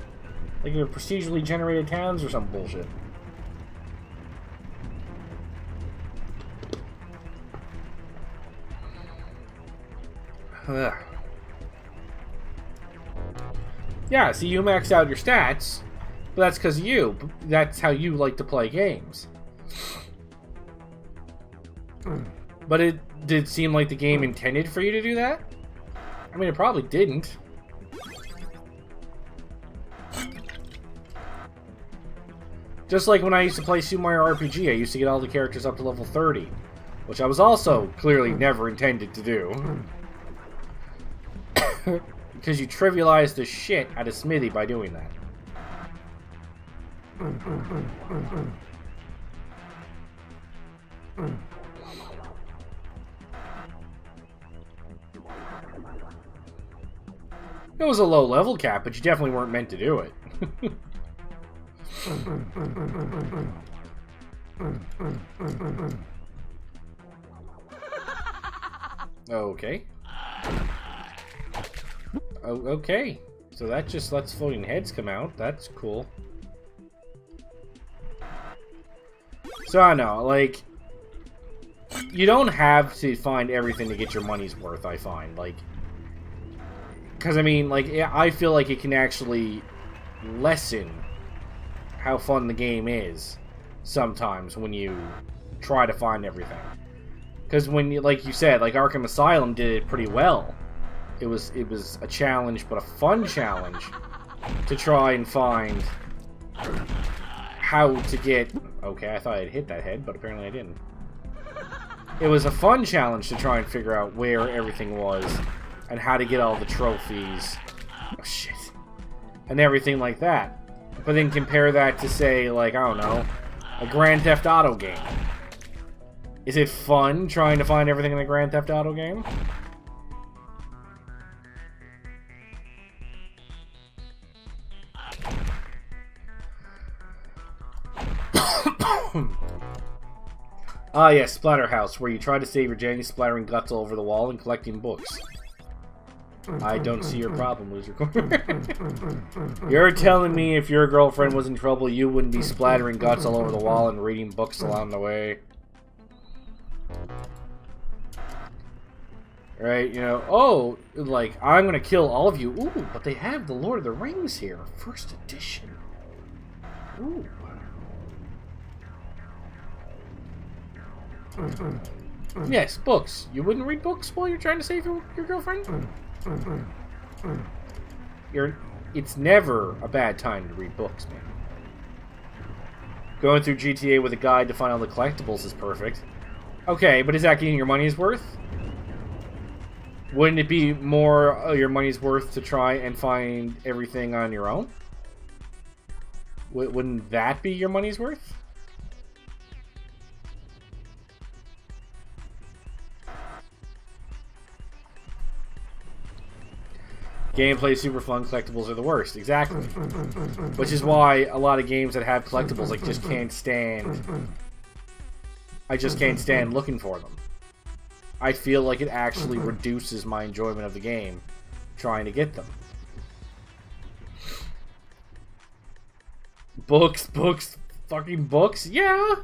Like your procedurally generated towns or some bullshit. Ugh. Yeah, see, you maxed out your stats, but that's because of you. That's how you like to play games. But it did seem like the game intended for you to do that? I mean, it probably didn't. Just like when I used to play Super Mario RPG, I used to get all the characters up to level 30. Which I was also clearly never intended to do. Because you trivialize the shit out of Smithy by doing that. It was a low level cap, but you definitely weren't meant to do it. Okay. Oh, okay. So that just lets floating heads come out. That's cool. So I don't know, like, you don't have to find everything to get your money's worth, I find. Like, because, I mean, like, I feel like it can actually lessen how fun the game is sometimes when you try to find everything. Because when, like you said, like Arkham Asylum did it pretty well. It was a challenge, but a fun challenge to try and find how to get... Okay, I thought I'd hit that head, but apparently I didn't. It was a fun challenge to try and figure out where everything was and how to get all the trophies. Oh, shit. And everything like that. But then compare that to, say, like, I don't know, a Grand Theft Auto game. Is it fun trying to find everything in a Grand Theft Auto game? Ah, yes, Slaughterhouse, where you try to save your Jenny splattering guts all over the wall and collecting books. I don't see your problem, loser. You're telling me if your girlfriend was in trouble, you wouldn't be splattering guts all over the wall and reading books along the way. Right, you know, oh, like, I'm gonna kill all of you. Ooh, but they have the Lord of the Rings here. First edition. Ooh. Yes, books. You wouldn't read books while you're trying to save your girlfriend? It's never a bad time to read books, man. Going through GTA with a guide to find all the collectibles is perfect. Okay, but is that getting your money's worth? Wouldn't it be more your money's worth to try and find everything on your own? Wouldn't that be your money's worth? Gameplay super fun, collectibles are the worst. Exactly. Which is why a lot of games that have collectibles, I just can't stand. I just can't stand looking for them. I feel like it actually reduces my enjoyment of the game trying to get them. Books, fucking books, yeah!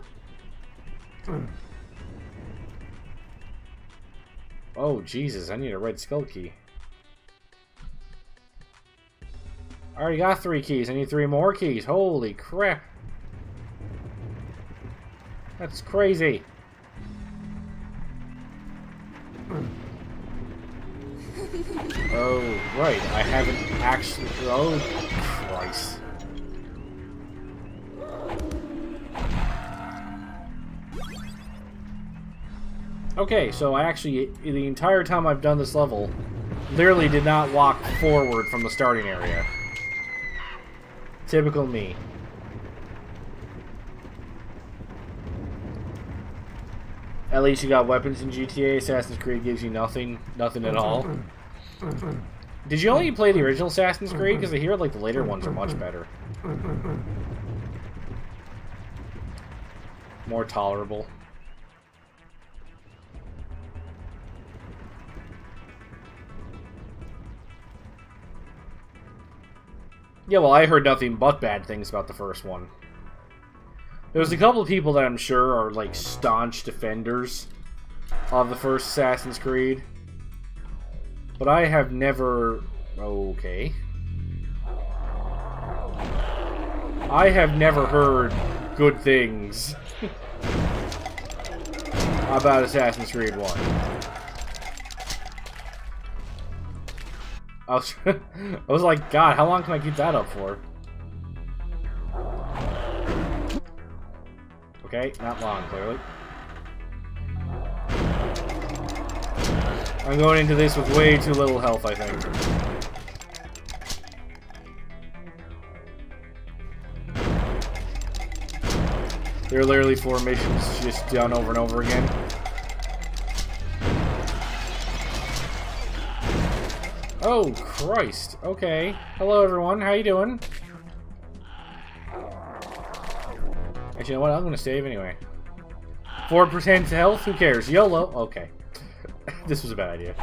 Oh, Jesus, I need a red skull key. I already got 3 keys, I need 3 more keys. Holy crap. That's crazy. Oh, right. I haven't actually... Oh, Christ. Okay, so I actually, the entire time I've done this level, literally did not walk forward from the starting area. Typical me. At least you got weapons in GTA. Assassin's Creed gives you nothing. Nothing at all. Did you only play the original Assassin's Creed? Because I hear like the later ones are much better. More tolerable. Yeah, well, I heard nothing but bad things about the first one. There's a couple of people that I'm sure are, like, staunch defenders of the first Assassin's Creed. But I have never... Okay. I have never heard good things about Assassin's Creed 1. I was like, God, how long can I keep that up for? Okay, not long, clearly. I'm going into this with way too little health, I think. There are literally 4 missions just done over and over again. Oh, Christ. Okay. Hello, everyone. How you doing? Actually, you know what? I'm gonna save anyway. 4% health? Who cares? YOLO. Okay. This was a bad idea.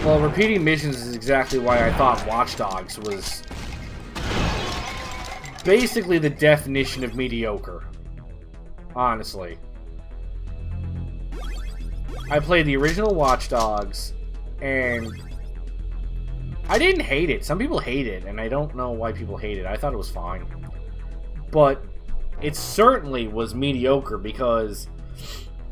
Well, repeating missions is exactly why I thought Watch Dogs was basically the definition of mediocre. Honestly. I played the original Watch Dogs, and I didn't hate it. Some people hate it, and I don't know why people hate it. I thought it was fine. But it certainly was mediocre because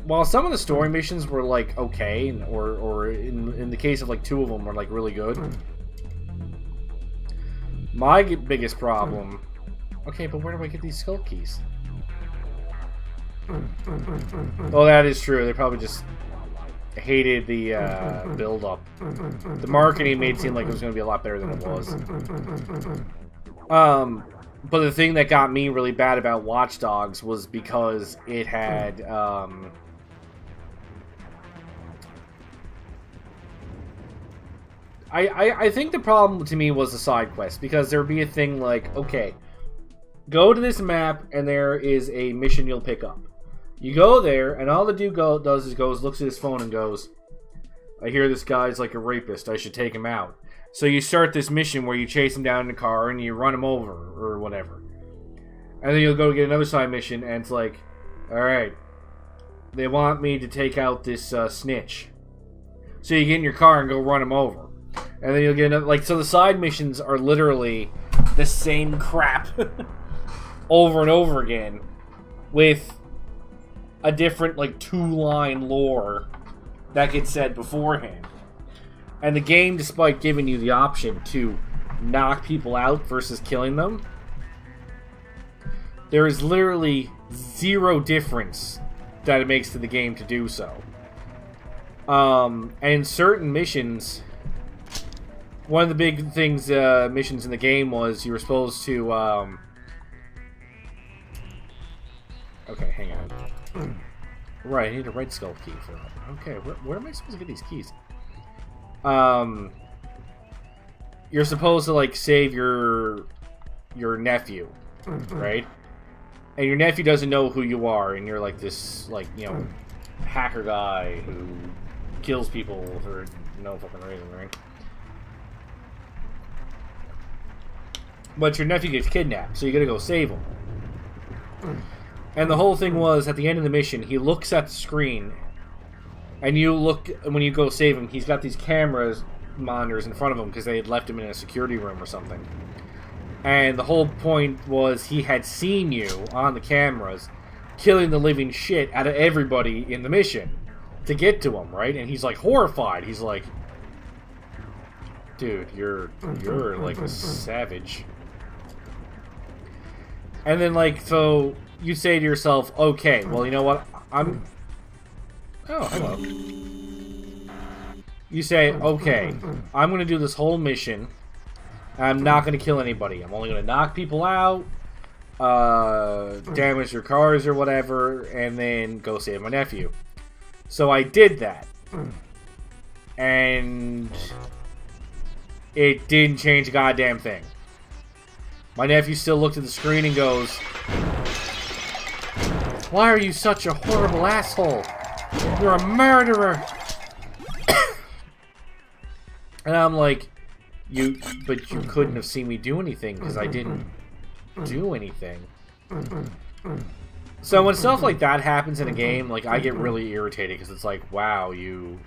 while some of the story missions were like okay, or in the case of like 2 of them were like really good, my biggest problem. Okay, but where do I get these skull keys? Oh, that is true. They probably just hated the build-up. The marketing made it seem like it was going to be a lot better than it was. But the thing that got me really bad about Watch Dogs was because it had I think the problem to me was the side quest, because there would be a thing like, okay, go to this map and there is a mission you'll pick up. You go there and all the dude does is looks at his phone and goes, I hear this guy's like a rapist, I should take him out. So you start this mission where you chase him down in the car and you run him over or whatever. And then you'll go get another side mission and it's like, alright, they want me to take out this snitch. So you get in your car and go run him over. And then you'll get another, like, so the side missions are literally the same crap over and over again with a different, like, 2-line lore that gets said beforehand. And the game, despite giving you the option to knock people out versus killing them, there is literally 0 difference that it makes to the game to do so. And in certain missions, one of the big things, missions in the game was you were supposed to, okay, hang on. Right, I need a right skull key for that. Okay, where am I supposed to get these keys? You're supposed to, like, save your nephew, right? And your nephew doesn't know who you are, and you're like this, like, you know, hacker guy who kills people for no fucking reason, right? But your nephew gets kidnapped, so you gotta go save him. And the whole thing was, at the end of the mission, he looks at the screen, and you look, when you go save him, he's got these cameras, monitors in front of him, because they had left him in a security room or something. And the whole point was he had seen you on the cameras killing the living shit out of everybody in the mission to get to him, right? And he's like horrified. He's like, dude, you're like a savage. And then, like, so you say to yourself, okay, well, you know what? Oh, hello. You say, okay, I'm going to do this whole mission. I'm not going to kill anybody. I'm only going to knock people out, damage their cars or whatever, and then go save my nephew. So I did that. And it didn't change a goddamn thing. My nephew still looked at the screen and goes, why are you such a horrible asshole? You're a murderer! And I'm like, but you couldn't have seen me do anything because I didn't do anything. So when stuff like that happens in a game, like, I get really irritated because it's like, wow, you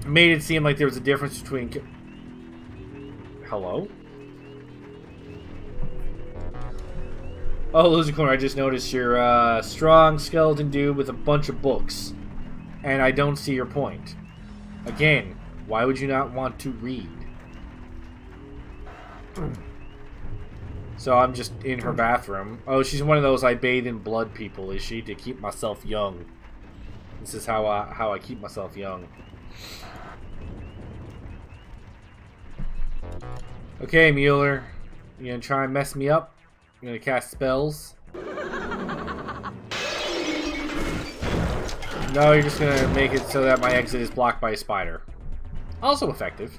made it seem like there was a difference between Hello? Oh, Loser Corner, I just noticed you're a strong skeleton dude with a bunch of books. And I don't see your point. Again, why would you not want to read? So I'm just in her bathroom. Oh, she's one of those I bathe in blood people, is she? To keep myself young. This is how I keep myself young. Okay, Mueller. You gonna try and mess me up? You gonna cast spells? No, you're just gonna make it so that my exit is blocked by a spider. Also effective.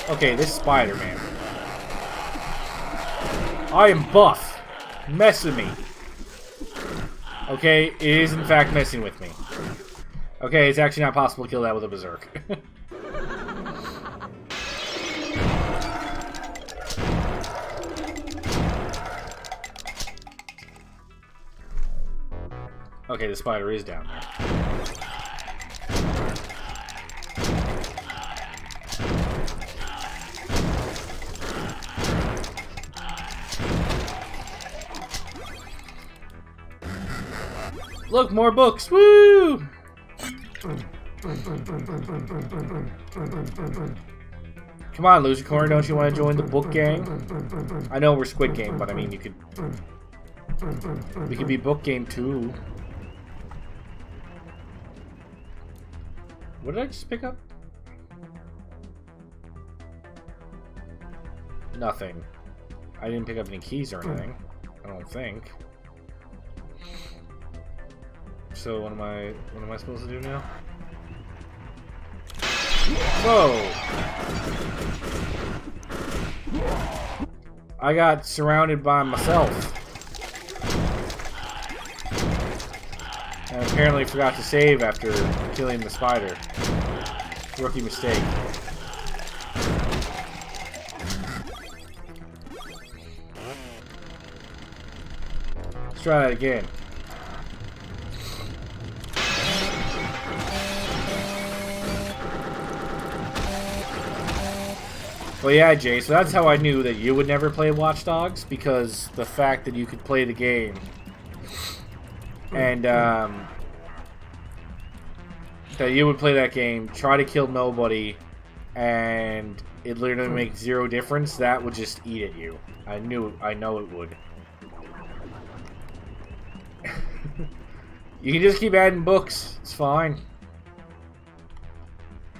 Okay, this Spider-Man. I am buff. Mess with me. Okay, it is in fact messing with me. Okay, it's actually not possible to kill that with a berserk. Okay, the spider is down there. Look, more books! Woo! Come on, Loser Corner, don't you want to join the book gang? I know we're Squid Game, but I mean, you could... We could be book game too. What did I just pick up? Nothing. I didn't pick up any keys or anything. I don't think. So what am I supposed to do now? Whoa! I got surrounded by myself. And apparently forgot to save after killing the spider. Rookie mistake. Let's try that again. Well, yeah, Jay, so that's how I knew that you would never play Watch Dogs, because the fact that you could play the game and that you would play that game, try to kill nobody, and it literally makes zero difference, that would just eat at you. I know it would. You can just keep adding books, it's fine.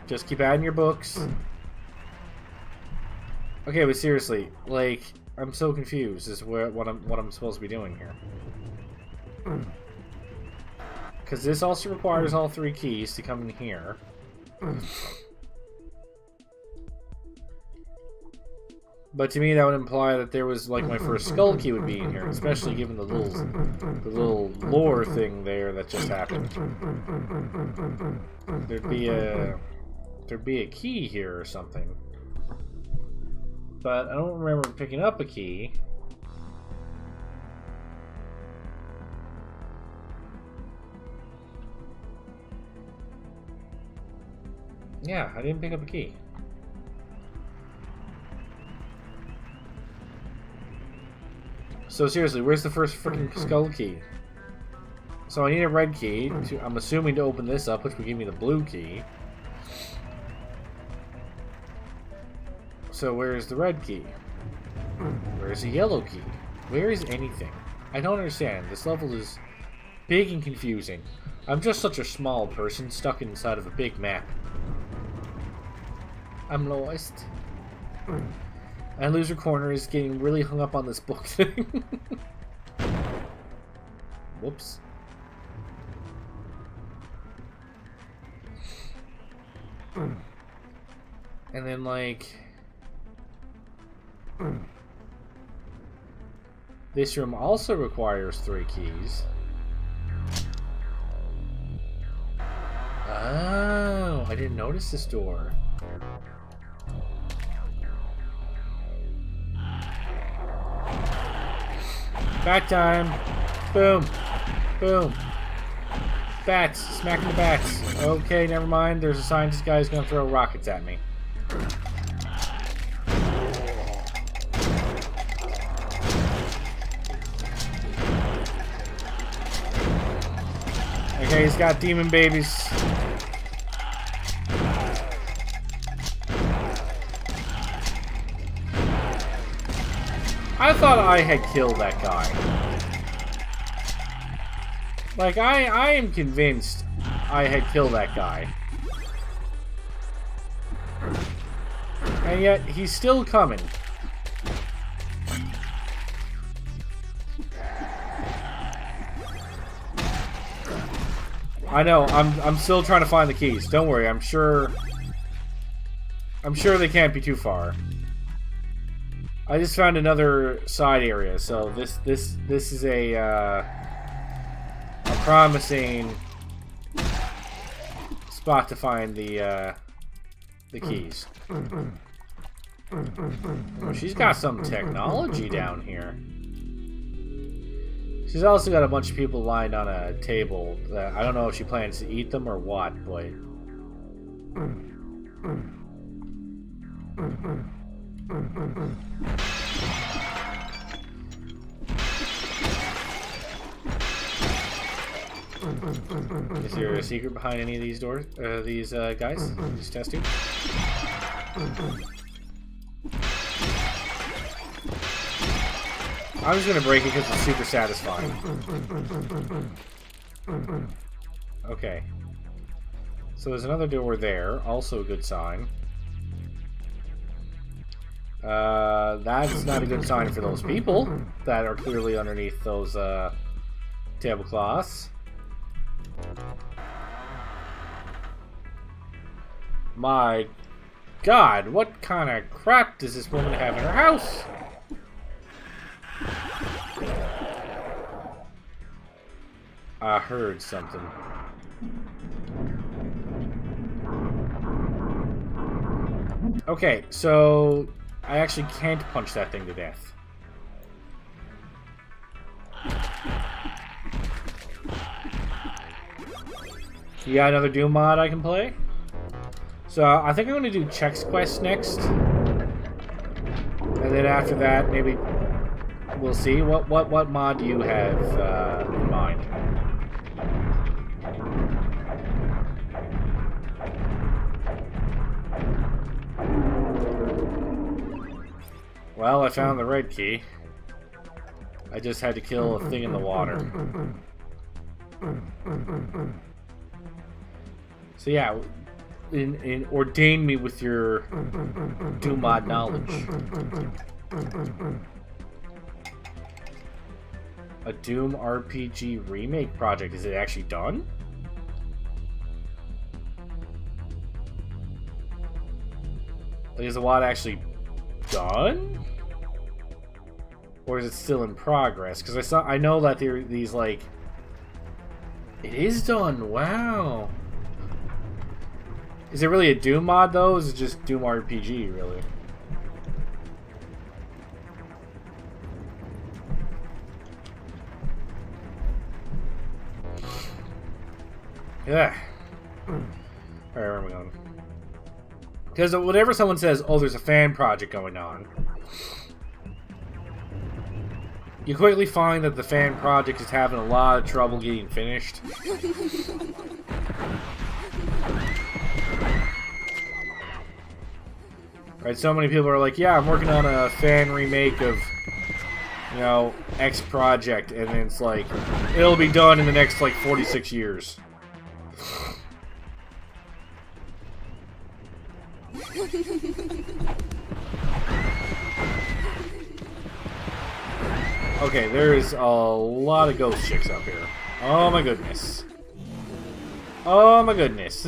Just keep adding your books. Okay, but seriously, like, I'm so confused as to what I'm supposed to be doing here. Because this also requires all 3 keys to come in here. But to me, that would imply that there was, like, my first skull key would be in here, especially given the little lore thing there that just happened. There'd be a key here or something. But I don't remember picking up a key. Yeah, I didn't pick up a key. So seriously, where's the first freaking skull key? So I need a red key, I'm assuming to open this up, which would give me the blue key. So where's the red key? Where's the yellow key? Where is anything? I don't understand. This level is big and confusing. I'm just such a small person stuck inside of a big map. I'm lost. And Loser Corner is getting really hung up on this book thing. Whoops. And then, like... This room also requires 3 keys. Oh, I didn't notice this door. Back time. Boom. Boom. Bats! Smacking the bats! Okay, never mind. There's a scientist guy who's gonna throw rockets at me. Okay, he's got demon babies. I thought I had killed that guy. Like, I am convinced I had killed that guy. And yet, he's still coming. I know, I'm still trying to find the keys. Don't worry, I'm sure they can't be too far. I just found another side area, so this is a promising spot to find the keys. Oh, she's got some technology down here. She's also got a bunch of people lined on a table. That I don't know if she plans to eat them or what, but... Is there a secret behind any of these doors? These guys? These test tubes? I'm just gonna break it because it's super satisfying. Okay. So there's another door there, also a good sign. That's not a good sign for those people that are clearly underneath those tablecloths. My God, what kind of crap does this woman have in her house? I heard something. Okay, so I actually can't punch that thing to death. You got another Doom mod I can play? So I think I'm going to do Chex Quest next. And then after that, maybe we'll see. What mod do you have in mind? Well, I found the red key. I just had to kill a thing in the water. So yeah, ordain me with your Doom mod knowledge. A Doom RPG remake project. Is it actually done? Like, is the WAD actually done? Or is it still in progress? Because I know that there are these, like... It is done! Wow! Is it really a Doom mod, though? Or is it just Doom RPG, really? Yeah. Alright, where are we going? Because whenever someone says, oh, there's a fan project going on, you quickly find that the fan project is having a lot of trouble getting finished. Right, so many people are like, yeah, I'm working on a fan remake of, you know, X project, and then it's like, it'll be done in the next, like, 46 years. Okay, there's a lot of ghost chicks up here. Oh my goodness. Oh my goodness.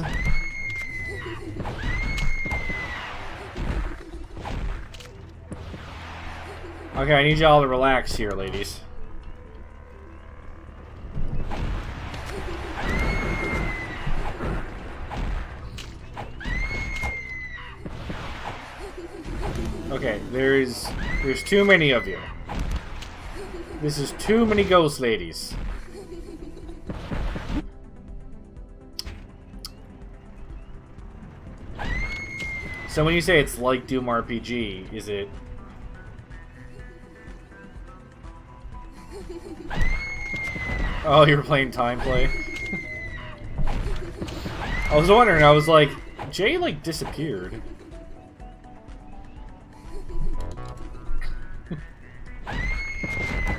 Okay, I need y'all to relax here, ladies. Okay, there's too many of you. This is too many ghost ladies. So when you say it's like Doom RPG, is it... Oh, you were playing time play? I was wondering, I was like, Jay, like, disappeared.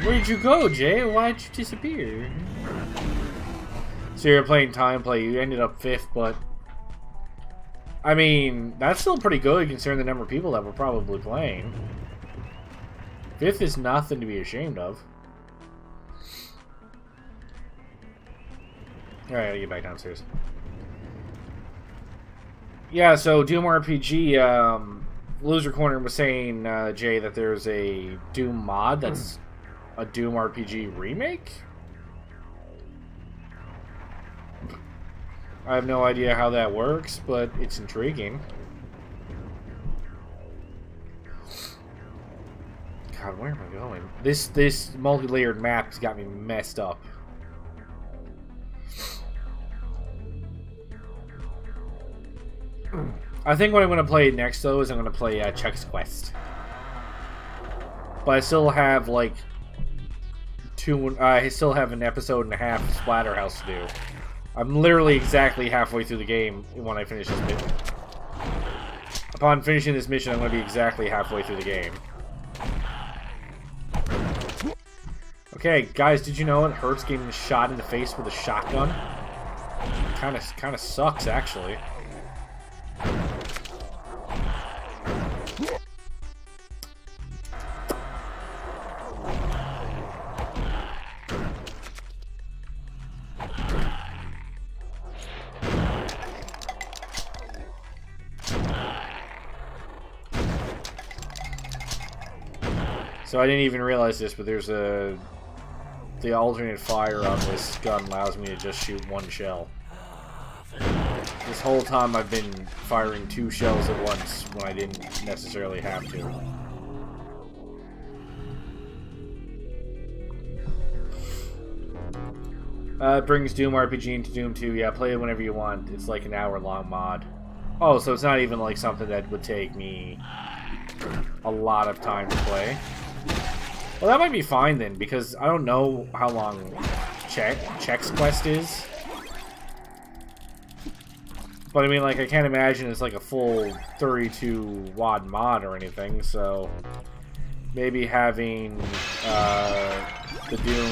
Where'd you go, Jay? Why'd you disappear? So you were playing time play, you ended up 5th, but... I mean, that's still pretty good considering the number of people that were probably playing. 5th is nothing to be ashamed of. Alright, I gotta get back downstairs. Yeah, so Doom RPG, Loser Corner was saying, Jay, that there's a Doom mod that's a Doom RPG remake? I have no idea how that works, but it's intriguing. God, where am I going? This multi-layered map has got me messed up. I think what I'm going to play next, though, is I'm going to play Chex Quest. But I still have, like, I still have an episode and a half of Slaughterhouse to do. I'm literally exactly halfway through the game when I finish this mission. Upon finishing this mission, I'm going to be exactly halfway through the game. Okay, guys, did you know it hurts getting shot in the face with a shotgun? Kind of sucks, actually. So I didn't even realize this, but there's the alternate fire on this gun allows me to just shoot 1 shell. This whole time I've been firing 2 shells at once when I didn't necessarily have to. It brings Doom RPG into Doom 2. Yeah, play it whenever you want. It's like an hour-long mod. Oh, so it's not even like something that would take me a lot of time to play. Well, that might be fine then, because I don't know how long Chex Quest is. But I mean, like, I can't imagine it's like a full 32 WAD mod or anything, so maybe having the Doom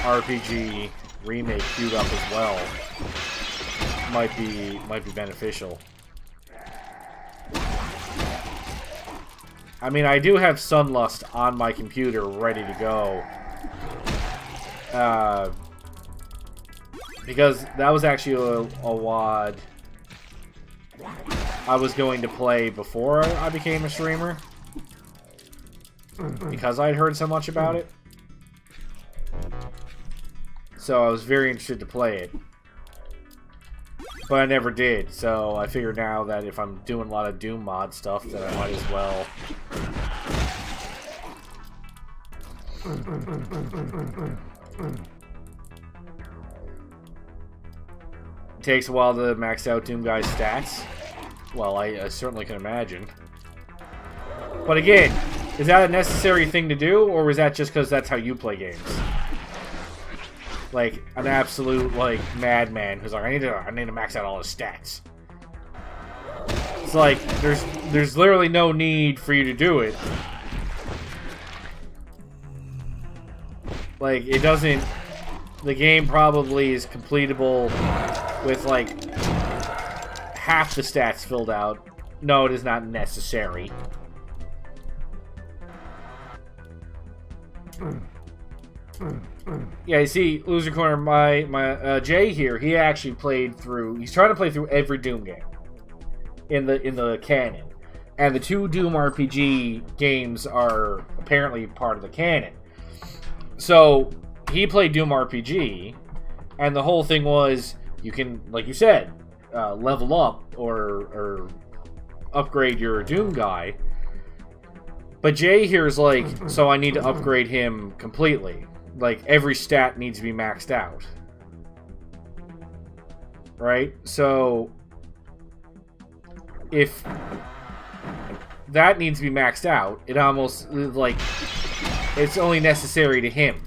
RPG remake queued up as well might be beneficial. I mean, I do have Sunlust on my computer ready to go. Because that was actually a WAD I was going to play before I became a streamer. Because I'd heard so much about it. So I was very interested to play it. But I never did, so I figure now that if I'm doing a lot of Doom mod stuff, that I might as well. It takes a while to max out Doom Guy's stats. Well, I certainly can imagine. But again, is that a necessary thing to do, or is that just because that's how you play games? Like an absolute like madman who's like, I need to max out all his stats. It's like there's literally no need for you to do it. Like it doesn't. The game probably is completable with like half the stats filled out. No, it is not necessary. Yeah, you see, Loser Corner, my Jay here, he actually played through. He's trying to play through every Doom game in the canon, and the 2 Doom RPG games are apparently part of the canon. So he played Doom RPG, and the whole thing was you can, like you said, level up or upgrade your Doom guy. But Jay here is like, so I need to upgrade him completely. Like, every stat needs to be maxed out. Right? So, if that needs to be maxed out. It almost, like, it's only necessary to him.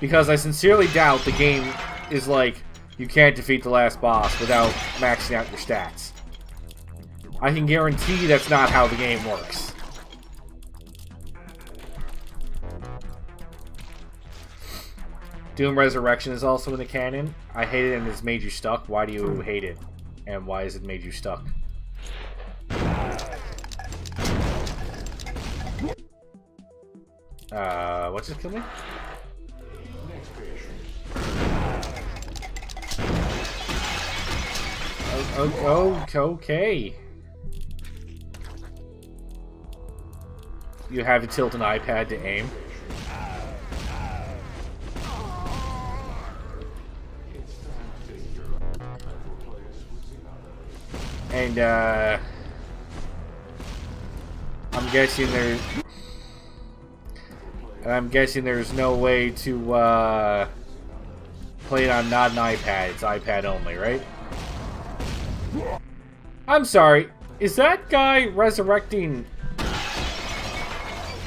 Because I sincerely doubt the game is like, you can't defeat the last boss without maxing out your stats. I can guarantee that's not how the game works. Doom Resurrection is also in the canon. I hate it and it's made you stuck. Why do you hate it? And why has it made you stuck? What just killed me? Okay. You have to tilt an iPad to aim. And, I'm guessing there's no way to, play it on not an iPad. It's iPad only, right? I'm sorry. Is that guy resurrecting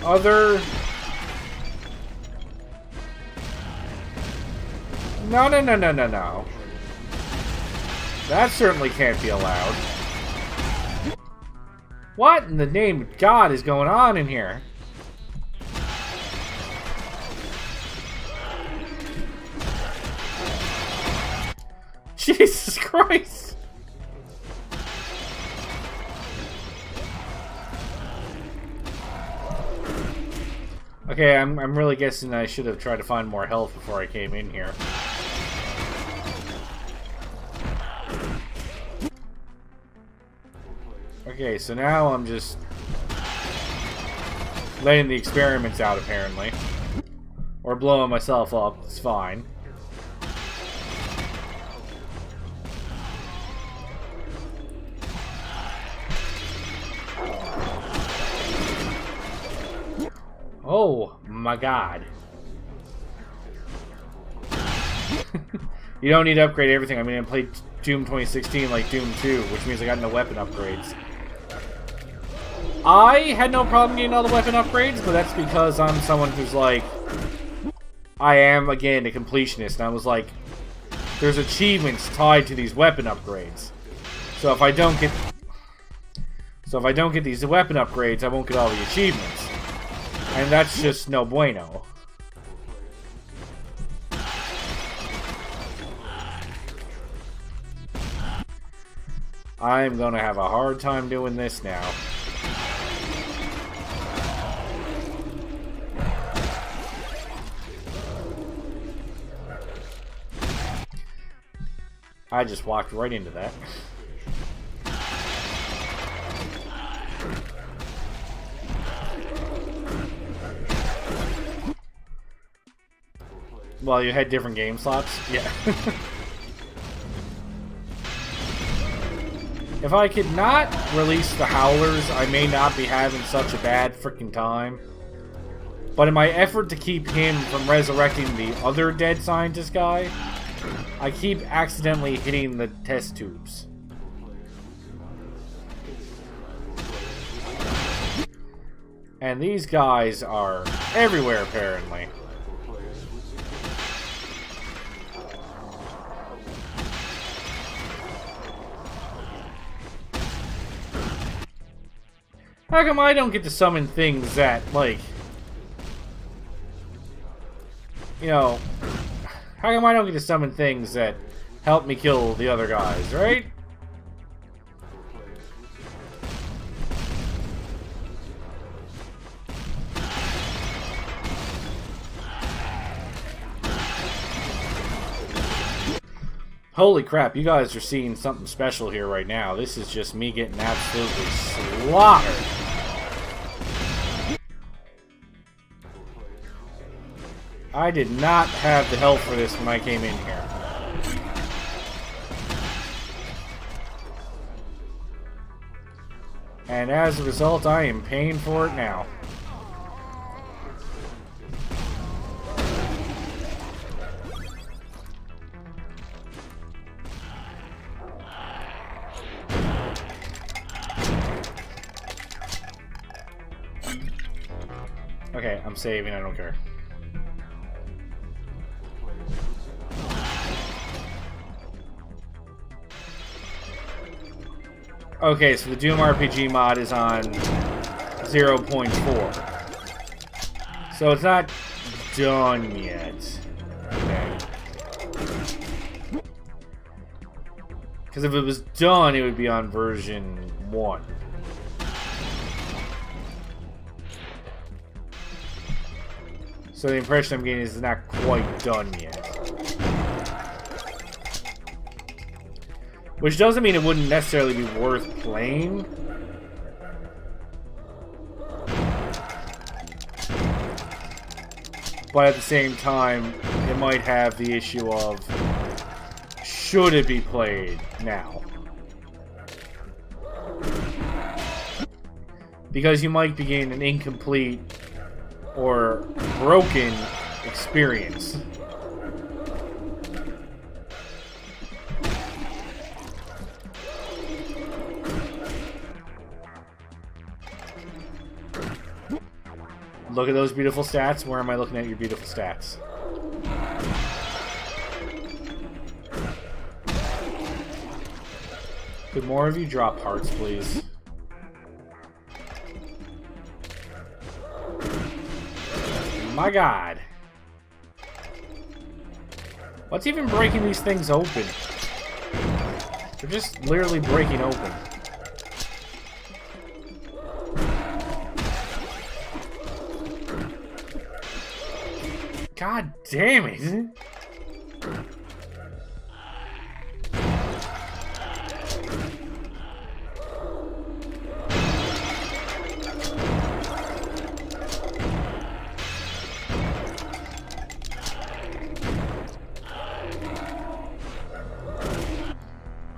other... No. That certainly can't be allowed. What in the name of God is going on in here? Jesus Christ! Okay, I'm really guessing I should have tried to find more health before I came in here. Okay, so now I'm just letting the experiments out, apparently. Or blowing myself up, it's fine. Oh my God. You don't need to upgrade everything. I mean, I played Doom 2016 like Doom 2, which means I got no weapon upgrades. I had no problem getting all the weapon upgrades, but that's because I'm someone who's like... I am, again, a completionist, and I was like... There's achievements tied to these weapon upgrades. So if I don't get... these weapon upgrades, I won't get all the achievements. And that's just no bueno. I'm gonna have a hard time doing this now. I just walked right into that. Well, you had different game slots? Yeah. If I could not release the Howlers, I may not be having such a bad freaking time. But in my effort to keep him from resurrecting the other dead scientist guy, I keep accidentally hitting the test tubes. And these guys are everywhere, apparently. How come I don't get to summon things that, like... You know... How come I don't get to summon things that help me kill the other guys, right? Holy crap, you guys are seeing something special here right now. This is just me getting absolutely slaughtered. I did not have the health for this when I came in here. And as a result, I am paying for it now. Okay, I'm saving, I don't care. Okay, so the Doom RPG mod is on 0.4. So it's not done yet. Okay. Because if it was done, it would be on version 1. So the impression I'm getting is it's not quite done yet. Which doesn't mean it wouldn't necessarily be worth playing. But at the same time, it might have the issue of, should it be played now? Because you might be getting an incomplete or broken experience. Look at those beautiful stats. Where am I looking at your beautiful stats? Could more of you drop hearts, please? My God. What's even breaking these things open? They're just literally breaking open. God damn it!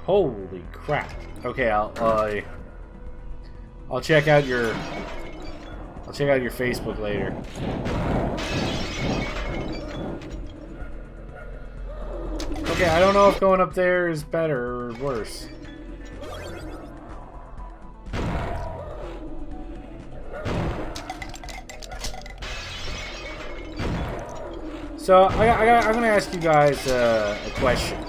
Holy crap! Okay, I'll check out your Facebook later. Okay, I don't know if going up there is better or worse. So, I'm gonna ask you guys a question.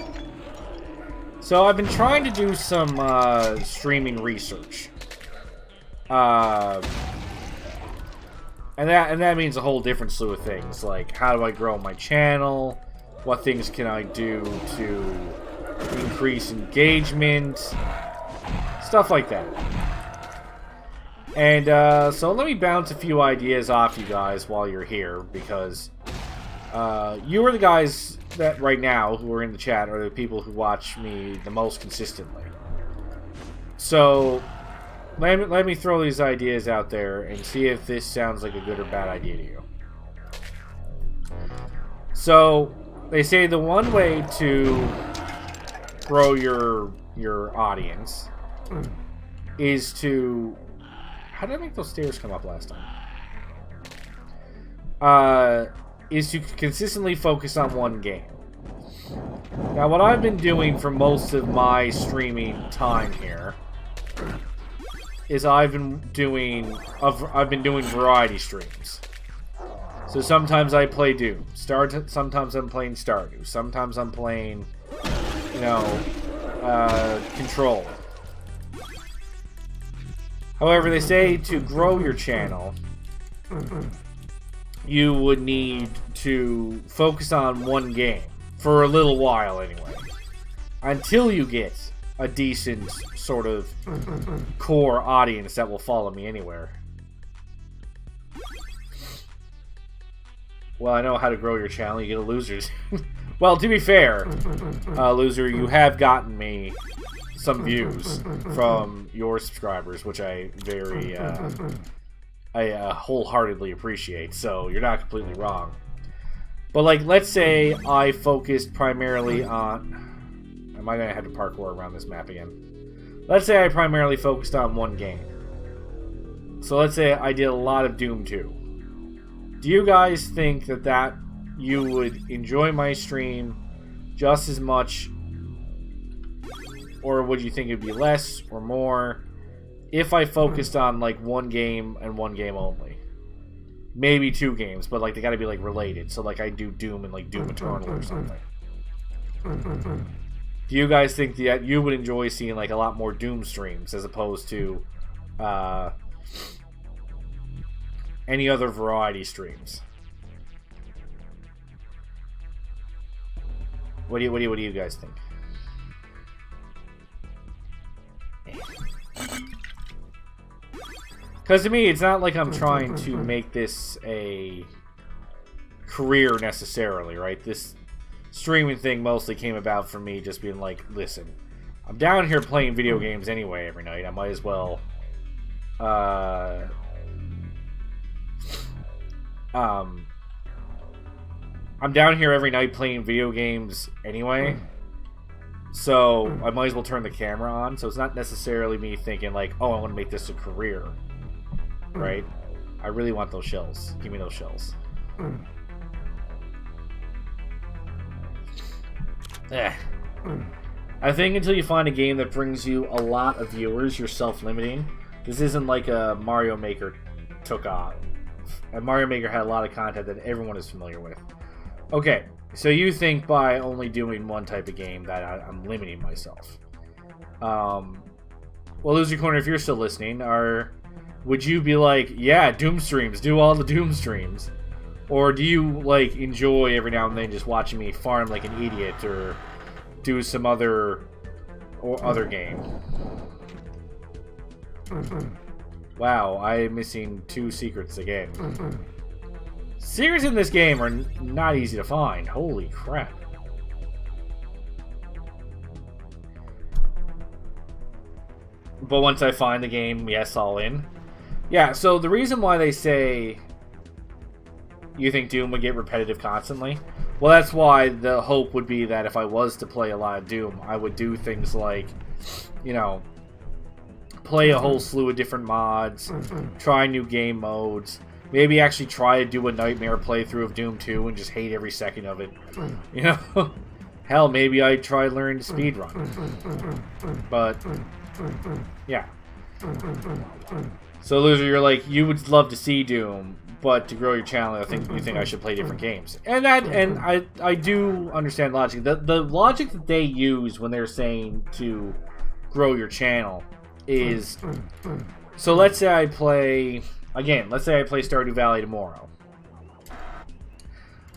So, I've been trying to do some streaming research. And that means a whole different slew of things, like how do I grow my channel? What things can I do to increase engagement? Stuff like that. And so let me bounce a few ideas off you guys while you're here, because you are the guys that right now who are in the chat are the people who watch me the most consistently. So let me throw these ideas out there and see if this sounds like a good or bad idea to you. So they say the one way to grow your audience is to... How did I make those stairs come up last time? Is to consistently focus on one game. Now, what I've been doing for most of my streaming time here is I've been doing variety streams. So sometimes I play Doom. Sometimes I'm playing Stardew. Sometimes I'm playing, you know, Control. However, they say to grow your channel, you would need to focus on one game. For a little while, anyway. Until you get a decent sort of core audience that will follow me anywhere. Well, I know how to grow your channel. You get a losers. Well, to be fair, loser, you have gotten me some views from your subscribers, which I very, I wholeheartedly appreciate. So you're not completely wrong. But like, let's say I focused primarily on. Am I gonna have to parkour around this map again? Let's say I primarily focused on one game. So let's say I did a lot of Doom 2. Do you guys think that you would enjoy my stream just as much, or would you think it'd be less or more if I focused on like one game and one game only? maybe 2 games, but like they gotta be like related. So like I do Doom and like Doom Eternal or something. Do you guys think that you would enjoy seeing like a lot more Doom streams as opposed to any other variety streams? What do you guys think? Because to me, it's not like I'm trying to make this a career necessarily, right? This streaming thing mostly came about from me just being like, listen, I'm down here playing video games anyway every night. I might as well I'm down here every night playing video games anyway, so I might as well turn the camera on. So it's not necessarily me thinking like, oh, I want to make this a career, right? I really want those shells. Give me those shells. I think until you find a game that brings you a lot of viewers, you're self-limiting. This isn't like a Mario Maker took off. And Mario Maker had a lot of content that everyone is familiar with. Okay, so you think by only doing one type of game that I'm limiting myself. Well, Loser Corner, if you're still listening, would you be like, yeah, Doom streams, do all the Doom streams? Or do you like enjoy every now and then just watching me farm like an idiot or do some other game? Wow, I'm missing 2 secrets again. Secrets in this game are not easy to find. Holy crap. But once I find the game, yes, all in. Yeah, so the reason why they say you think Doom would get repetitive constantly, well, that's why the hope would be that if I was to play a lot of Doom, I would do things like, you know, play a whole slew of different mods, try new game modes, maybe actually try to do a nightmare playthrough of Doom 2 and just hate every second of it. You know? Hell, maybe I'd try learning to speedrun. But, yeah. So, Loser, you're like, you would love to see Doom, but to grow your channel, you think I should play different games. And I do understand logic. The logic that they use when they're saying to grow your channel is, so let's say I play Stardew Valley tomorrow.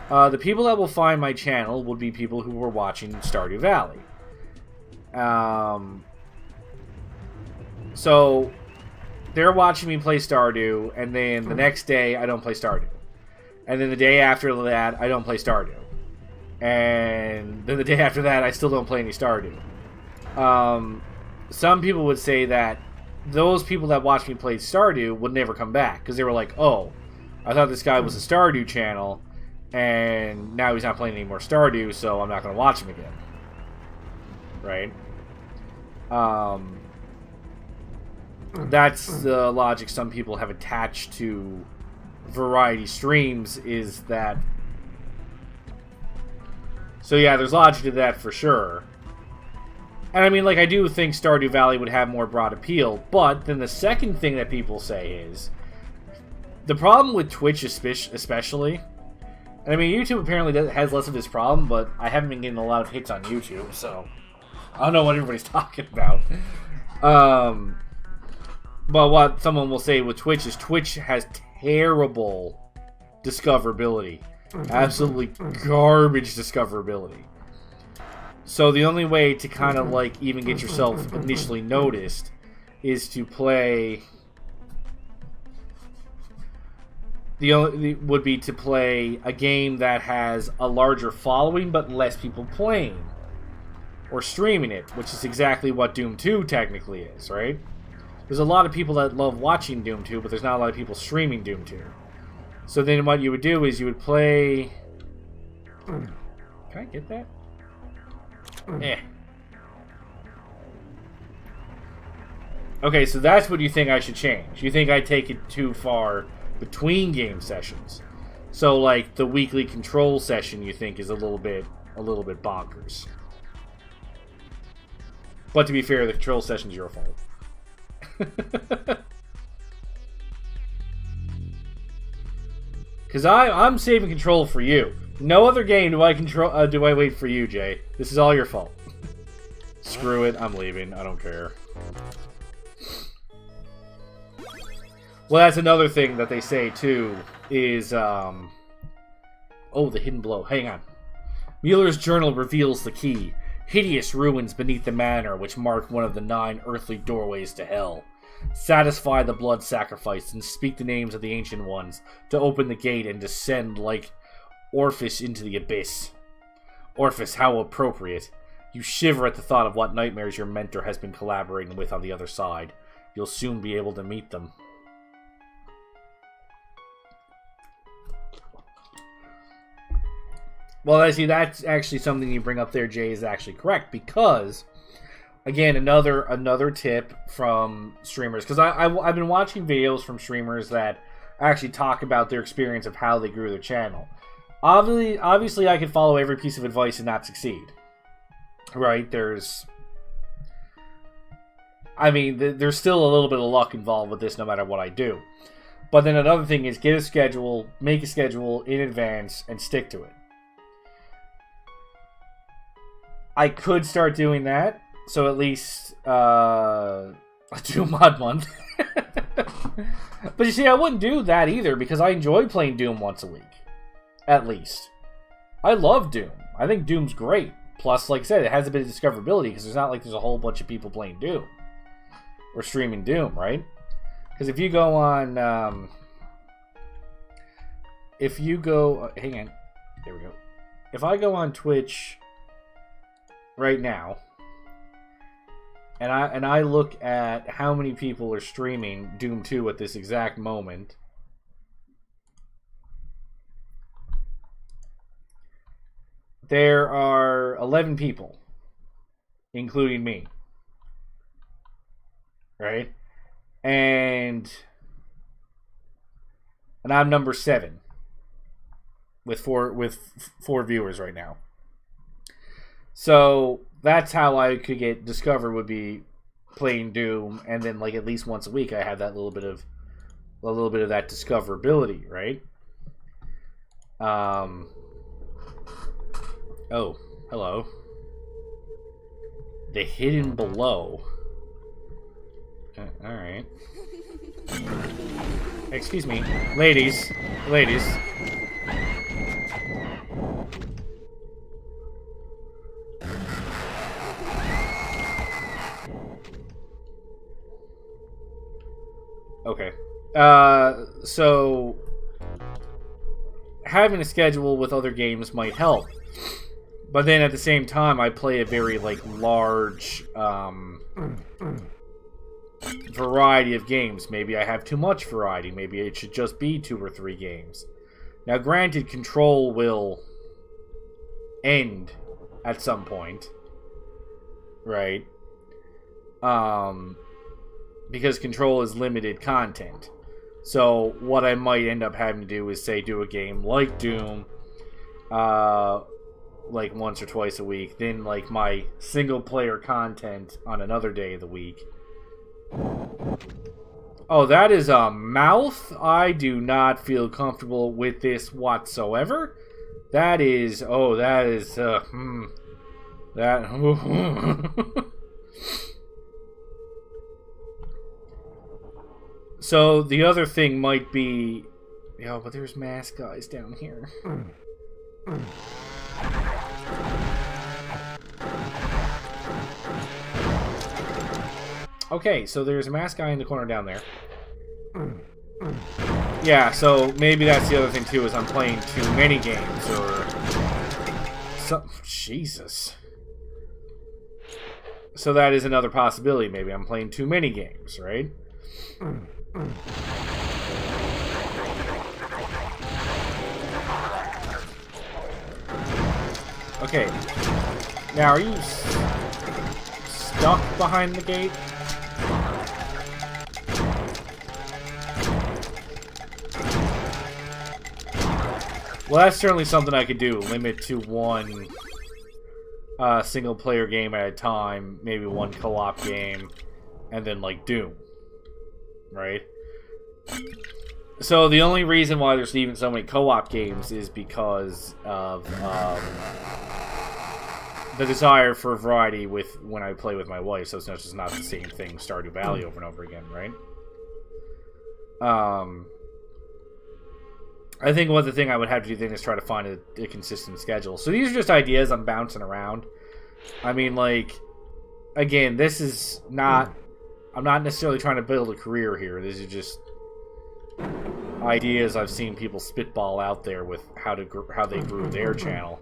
The people that will find my channel would be people who were watching Stardew Valley. So they're watching me play Stardew, and then the next day I don't play Stardew. And then the day after that, I don't play Stardew. And then the day after that, I still don't play any Stardew. Some people would say that those people that watched me play Stardew would never come back, because they were like, oh, I thought this guy was a Stardew channel, and now he's not playing any more Stardew, so I'm not going to watch him again. Right? That's the logic some people have attached to variety streams, is that... So yeah, there's logic to that for sure. And I mean, like, I do think Stardew Valley would have more broad appeal, but then the second thing that people say is, the problem with Twitch especially, and I mean, YouTube apparently has less of this problem, but I haven't been getting a lot of hits on YouTube, so I don't know what everybody's talking about. But what someone will say with Twitch is Twitch has terrible discoverability. Absolutely garbage discoverability. So the only way to kind of like even get yourself initially noticed is to play... would be to play a game that has a larger following but less people playing or streaming it, which is exactly what Doom 2 technically is, right? There's a lot of people that love watching Doom 2, but there's not a lot of people streaming Doom 2. So then what you would do is you would play... Can I get that? Okay, so that's what you think I should change. You think I take it too far between game sessions. So like the weekly control session you think is a little bit bonkers. But to be fair, the control session's your fault. Because I'm saving control for you. No other game do I wait for you, Jay. This is all your fault. Screw it, I'm leaving. I don't care. Well, that's another thing that they say, too, is, oh, the hidden blow. Hang on. Mueller's journal reveals the key. Hideous ruins beneath the manor, which mark one of the 9 earthly doorways to hell. Satisfy the blood sacrifice and speak the names of the Ancient Ones to open the gate and descend like Orpheus into the abyss. Orpheus, how appropriate. You shiver at the thought of what nightmares your mentor has been collaborating with on the other side. You'll soon be able to meet them. Well, I see that's actually something you bring up there, Jay, is actually correct, because, again, another tip from streamers, because I've been watching videos from streamers that actually talk about their experience of how they grew their channel. Obviously, I could follow every piece of advice and not succeed. Right? There's still a little bit of luck involved with this no matter what I do. But then another thing is get a schedule, make a schedule in advance, and stick to it. I could start doing that, so at least do mod month. But you see, I wouldn't do that either because I enjoy playing Doom once a week. At least. I love Doom. I think Doom's great. Plus, like I said, it has a bit of discoverability because it's not like there's a whole bunch of people playing Doom. Or streaming Doom, right? Because if you go on... hang on. There we go. If I go on Twitch right now, and I look at how many people are streaming Doom 2 at this exact moment, there are 11 people, including me, right? And I'm number 7 with four viewers right now. So that's how I could get discovered, would be playing Doom, and then like at least once a week I have that little bit of that discoverability, right? Oh, hello. The hidden below. All right. Excuse me, ladies. Okay. So having a schedule with other games might help. But then at the same time, I play a very large variety of games. Maybe I have too much variety. Maybe it should just be 2 or 3 games. Now, granted, Control will end at some point, right? Because Control is limited content. So what I might end up having to do is, say, do a game like Doom, like once or twice a week, then like my single player content on another day of the week. Oh, that is a mouth? I do not feel comfortable with this whatsoever. That is, So the other thing might be, but there's mask guys down here. Okay, so there's a mask guy in the corner down there. Yeah, so maybe that's the other thing too, is I'm playing too many games, or Jesus. So that is another possibility. Maybe I'm playing too many games, right? Okay. Now, are you stuck behind the gate? Well, that's certainly something I could do. Limit to 1 single player game at a time, maybe 1 co-op game, and then like Doom. Right? So the only reason why there's even so many co-op games is because of the desire for variety with when I play with my wife, so it's just not the same thing, Stardew Valley over and over again, right? I think the thing I would have to do then is try to find a consistent schedule. So these are just ideas I'm bouncing around. I mean, like, again, this is not... I'm not necessarily trying to build a career here. This is just ideas I've seen people spitball out there with how they grew their channel.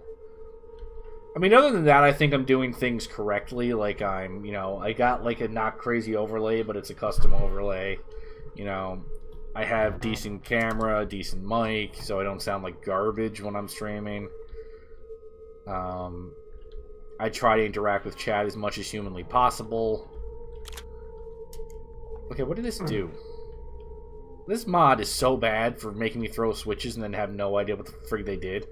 I mean, other than that, I think I'm doing things correctly. Like, I'm, you know, I got, like, a not crazy overlay, but it's a custom overlay. You know, I have decent camera, decent mic, so I don't sound like garbage when I'm streaming. I try to interact with chat as much as humanly possible. Okay, what did this do? This mod is so bad for making me throw switches and then have no idea what the frig they did.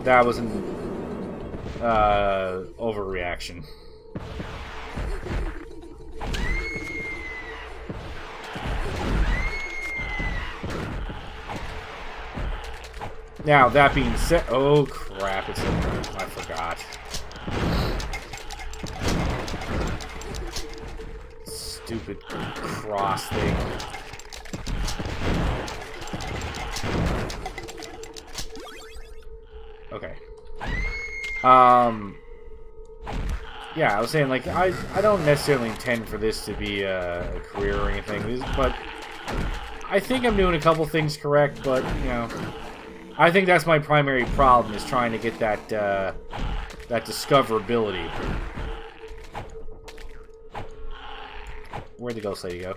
That was an overreaction. Now, that being said... Oh, crap. I forgot. Stupid cross thing. Okay. Yeah, I was saying, like, I don't necessarily intend for this to be a career or anything, but I think I'm doing a couple things correct, but, you know... I think that's my primary problem, is trying to get that, that discoverability. Where'd the ghost lady go?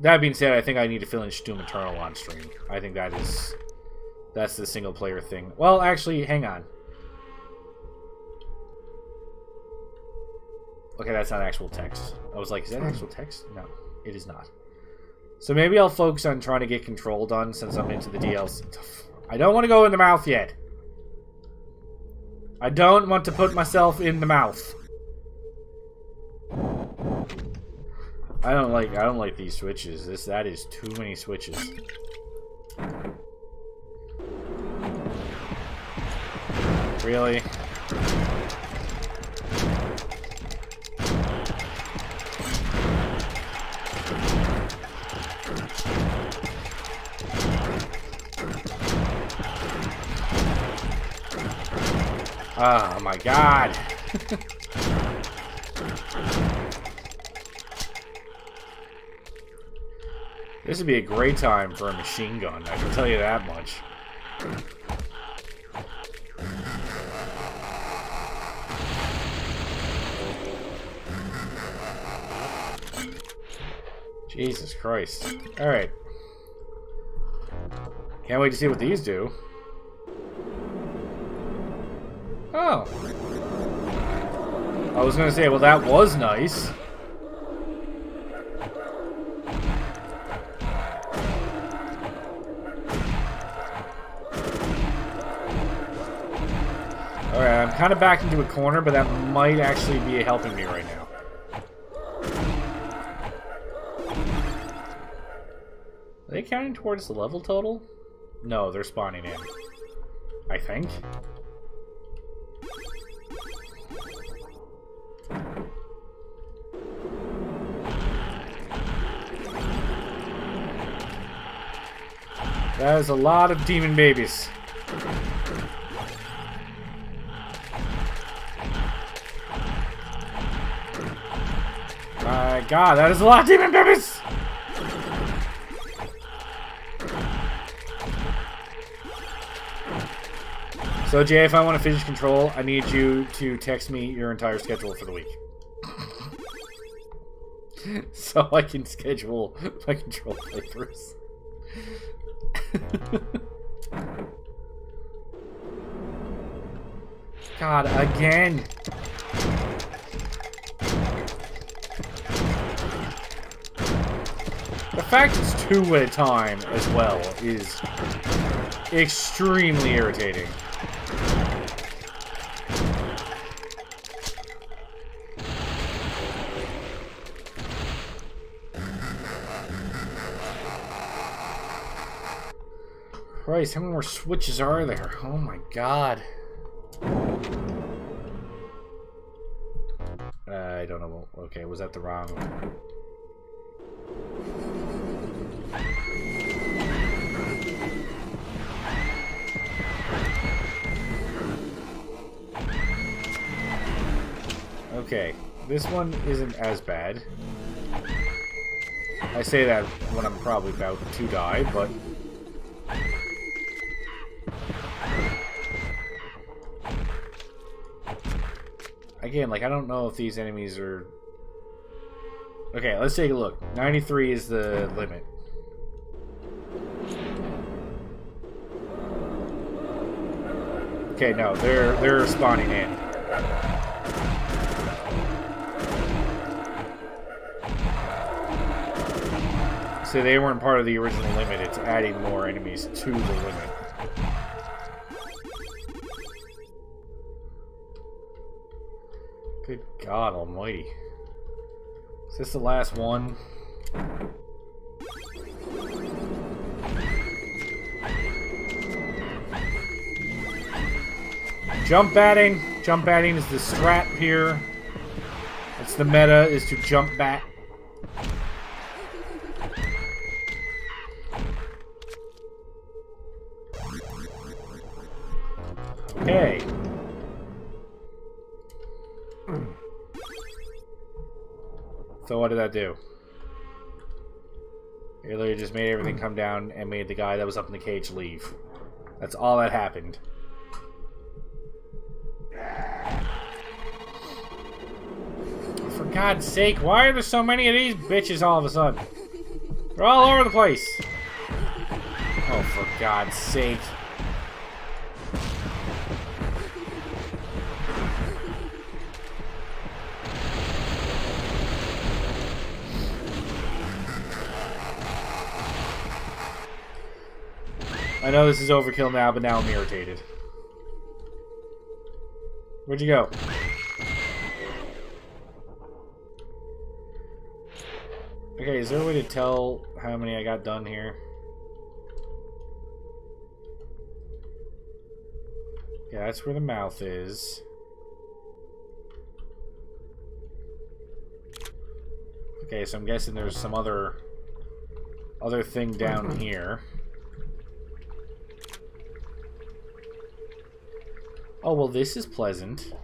That being said, I think I need to finish Doom Eternal on stream. I think that's the single player thing. Well, actually, hang on. Okay, that's not actual text. I was like, is that actual text? No, it is not. So maybe I'll focus on trying to get Control done since I'm into the DLC. I don't want to go in the mouth yet. I don't want to put myself in the mouth. I don't like these switches. That is too many switches. Really? Oh my god. This would be a great time for a machine gun, I can tell you that much. Jesus Christ. Alright. Can't wait to see what these do. Oh. I was gonna say, well, that was nice. Alright, I'm kind of backed into a corner, but that might actually be helping me right now. Are they counting towards the level total? No, they're spawning in. I think. That is a lot of demon babies. My god, that is a lot of demon babies! So, Jay, if I want to finish Control, I need you to text me your entire schedule for the week. So I can schedule my Control playthroughs. God, again! fact it's 2 at a time as well is extremely irritating. Christ, how many more switches are there? Oh my god. I don't know. Okay, was that the wrong one? Okay, this one isn't as bad. I say that when I'm probably about to die, but... Again, like, I don't know if these enemies are... Okay, let's take a look. 93 is the limit. Okay, no, they're spawning in. So they weren't part of the original limit, it's adding more enemies to the limit. Good God almighty. Is this the last one? Jump batting! Jump batting is the strat here. It's the meta, is to jump bat. Okay. So what did that do? It literally just made everything come down and made the guy that was up in the cage leave. That's all that happened. For God's sake, why are there so many of these bitches all of a sudden? They're all over the place. Oh, for God's sake. I know this is overkill now, but now I'm irritated. Where'd you go? Okay, is there a way to tell how many I got done here? Yeah, that's where the mouth is. Okay, so I'm guessing there's some other thing down here. Oh, well, this is pleasant.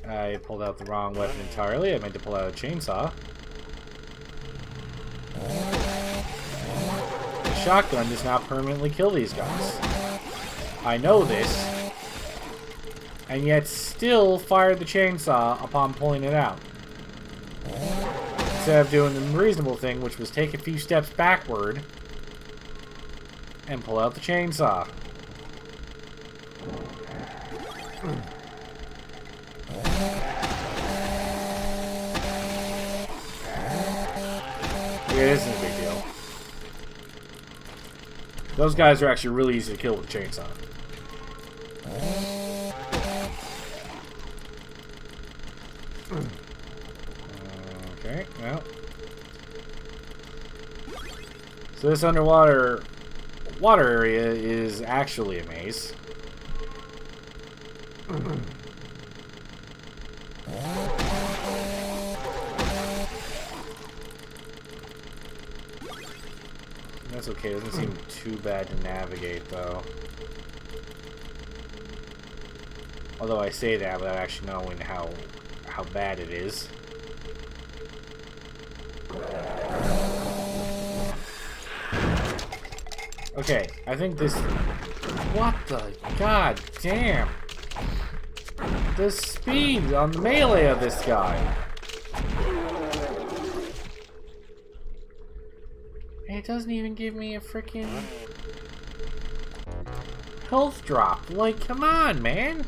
I pulled out the wrong weapon entirely. I meant to pull out a chainsaw. The shotgun does not permanently kill these guys. I know this. And yet still fired the chainsaw upon pulling it out. Instead of doing the reasonable thing, which was take a few steps backward and pull out the chainsaw. Yeah, this isn't a big deal. Those guys are actually really easy to kill with a chainsaw. Okay, well. So this underwater water area is actually a maze. That's okay, it doesn't seem too bad to navigate though. Although I say that without actually knowing how bad it is. Okay, I think this... What the... God damn! The speed on the melee of this guy! It doesn't even give me a freaking health drop. Like, come on, man!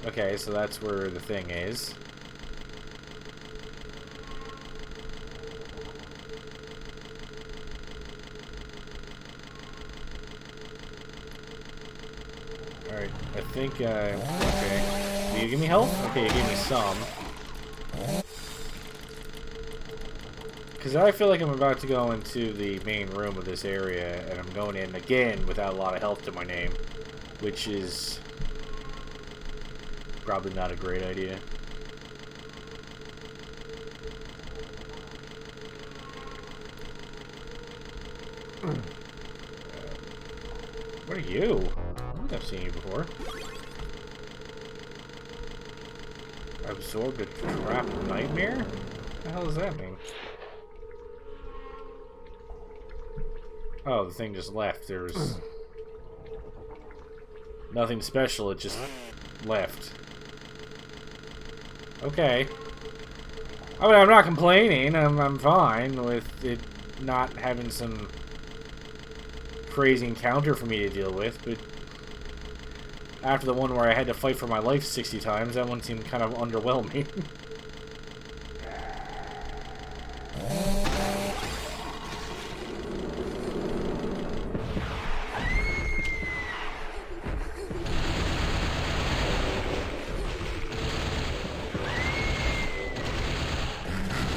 Okay, so that's where the thing is. Alright, I think, okay. Do you give me health? Okay, you gave me some. Because I feel like I'm about to go into the main room of this area, and I'm going in again without a lot of health to my name, which is probably not a great idea. What are you? I don't think I've seen you before. Absorbed a trapped nightmare? What the hell does that mean? Oh, the thing just left. There's nothing special, it just left. Okay. I mean, I'm not complaining. I'm fine with it not having some crazy encounter for me to deal with, but after the one where I had to fight for my life 60 times, that one seemed kind of underwhelming.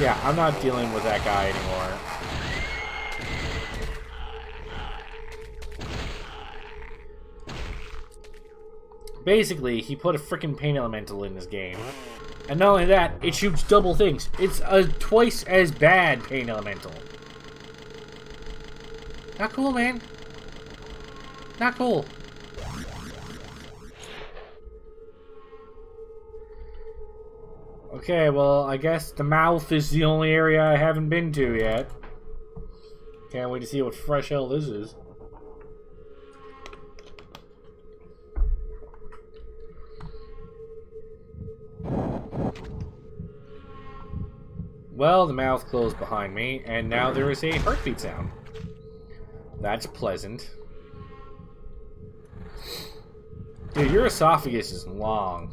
Yeah, I'm not dealing with that guy anymore. Basically, he put a freaking pain elemental in this game. And not only that, it shoots double things. It's a twice as bad pain elemental. Not cool, man. Not cool. Okay, well, I guess the mouth is the only area I haven't been to yet. Can't wait to see what fresh hell this is. Well, the mouth closed behind me, and now there is a heartbeat sound. That's pleasant. Dude, your esophagus is long.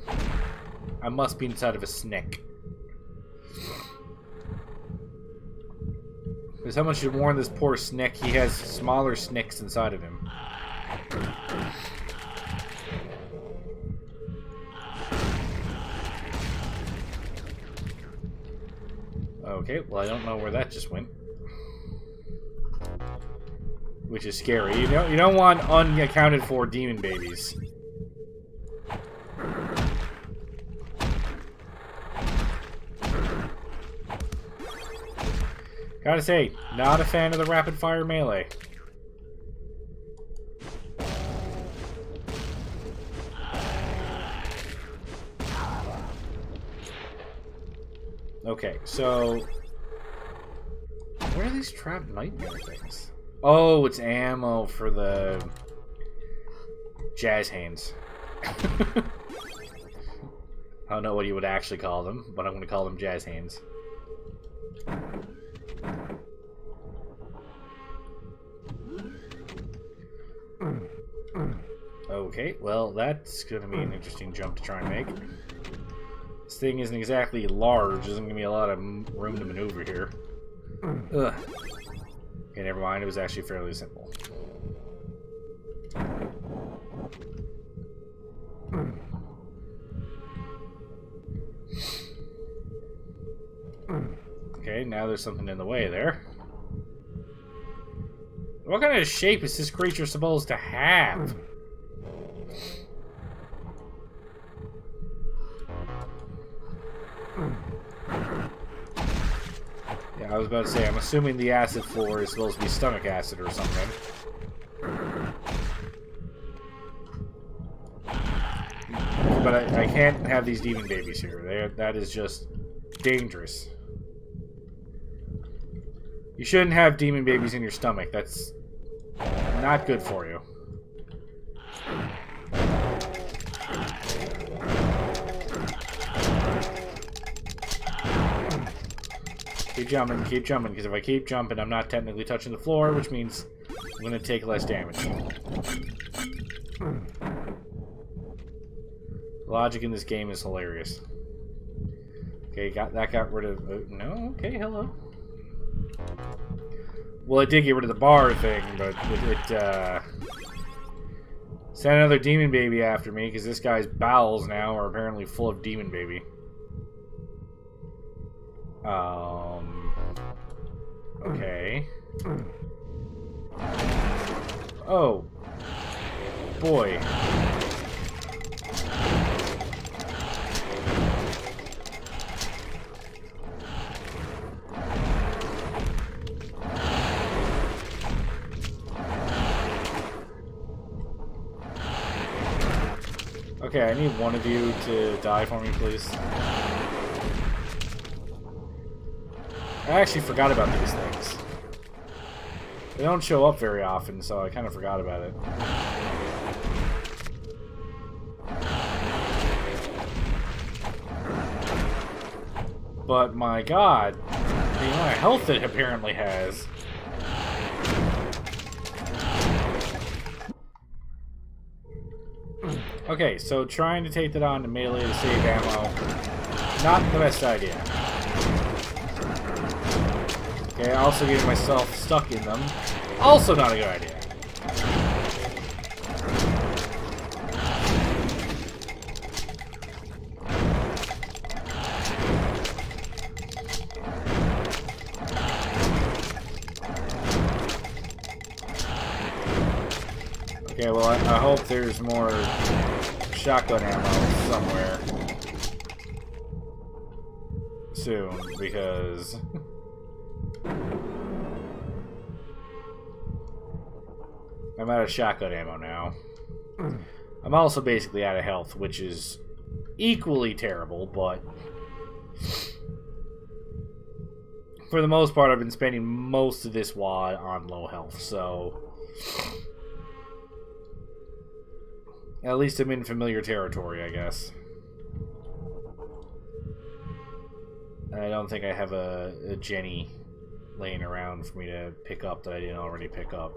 I must be inside of a snick. Because someone should warn this poor snick, he has smaller snicks inside of him. Okay, well I don't know where that just went. Which is scary. You don't want unaccounted for demon babies. Gotta say, not a fan of the rapid fire melee. Okay, so where are these trapped nightmare things? Oh, it's ammo for the jazz hands. I don't know what you would actually call them, but I'm going to call them jazz hands. Okay, well, that's going to be an interesting jump to try and make. This thing isn't exactly large. There's going to be a lot of room to maneuver here. Ugh. Okay, never mind. It was actually fairly simple. Okay, now there's something in the way there. What kind of shape is this creature supposed to have? Yeah, I was about to say, I'm assuming the acid floor is supposed to be stomach acid or something. But I can't have these demon babies here. That is just dangerous. You shouldn't have demon babies in your stomach. That's not good for you. Keep jumping, because if I keep jumping, I'm not technically touching the floor, which means I'm going to take less damage. The logic in this game is hilarious. Okay, got rid of... no? Okay, hello. Well, it did get rid of the bar thing, but it sent another demon baby after me, because this guy's bowels now are apparently full of demon baby. Okay. Oh. Boy. Okay, I need one of you to die for me, please. I actually forgot about these things. They don't show up very often, so I kind of forgot about it. But my god, the amount of health it apparently has. Okay, so trying to take that on to melee to save ammo, not the best idea. Okay, also getting myself stuck in them, also not a good idea. Okay, well, I hope there's more shotgun ammo somewhere soon, because I'm out of shotgun ammo now. I'm also basically out of health, which is equally terrible, but for the most part, I've been spending most of this WAD on low health, so at least I'm in familiar territory, I guess. And I don't think I have a Jenny laying around for me to pick up that I didn't already pick up.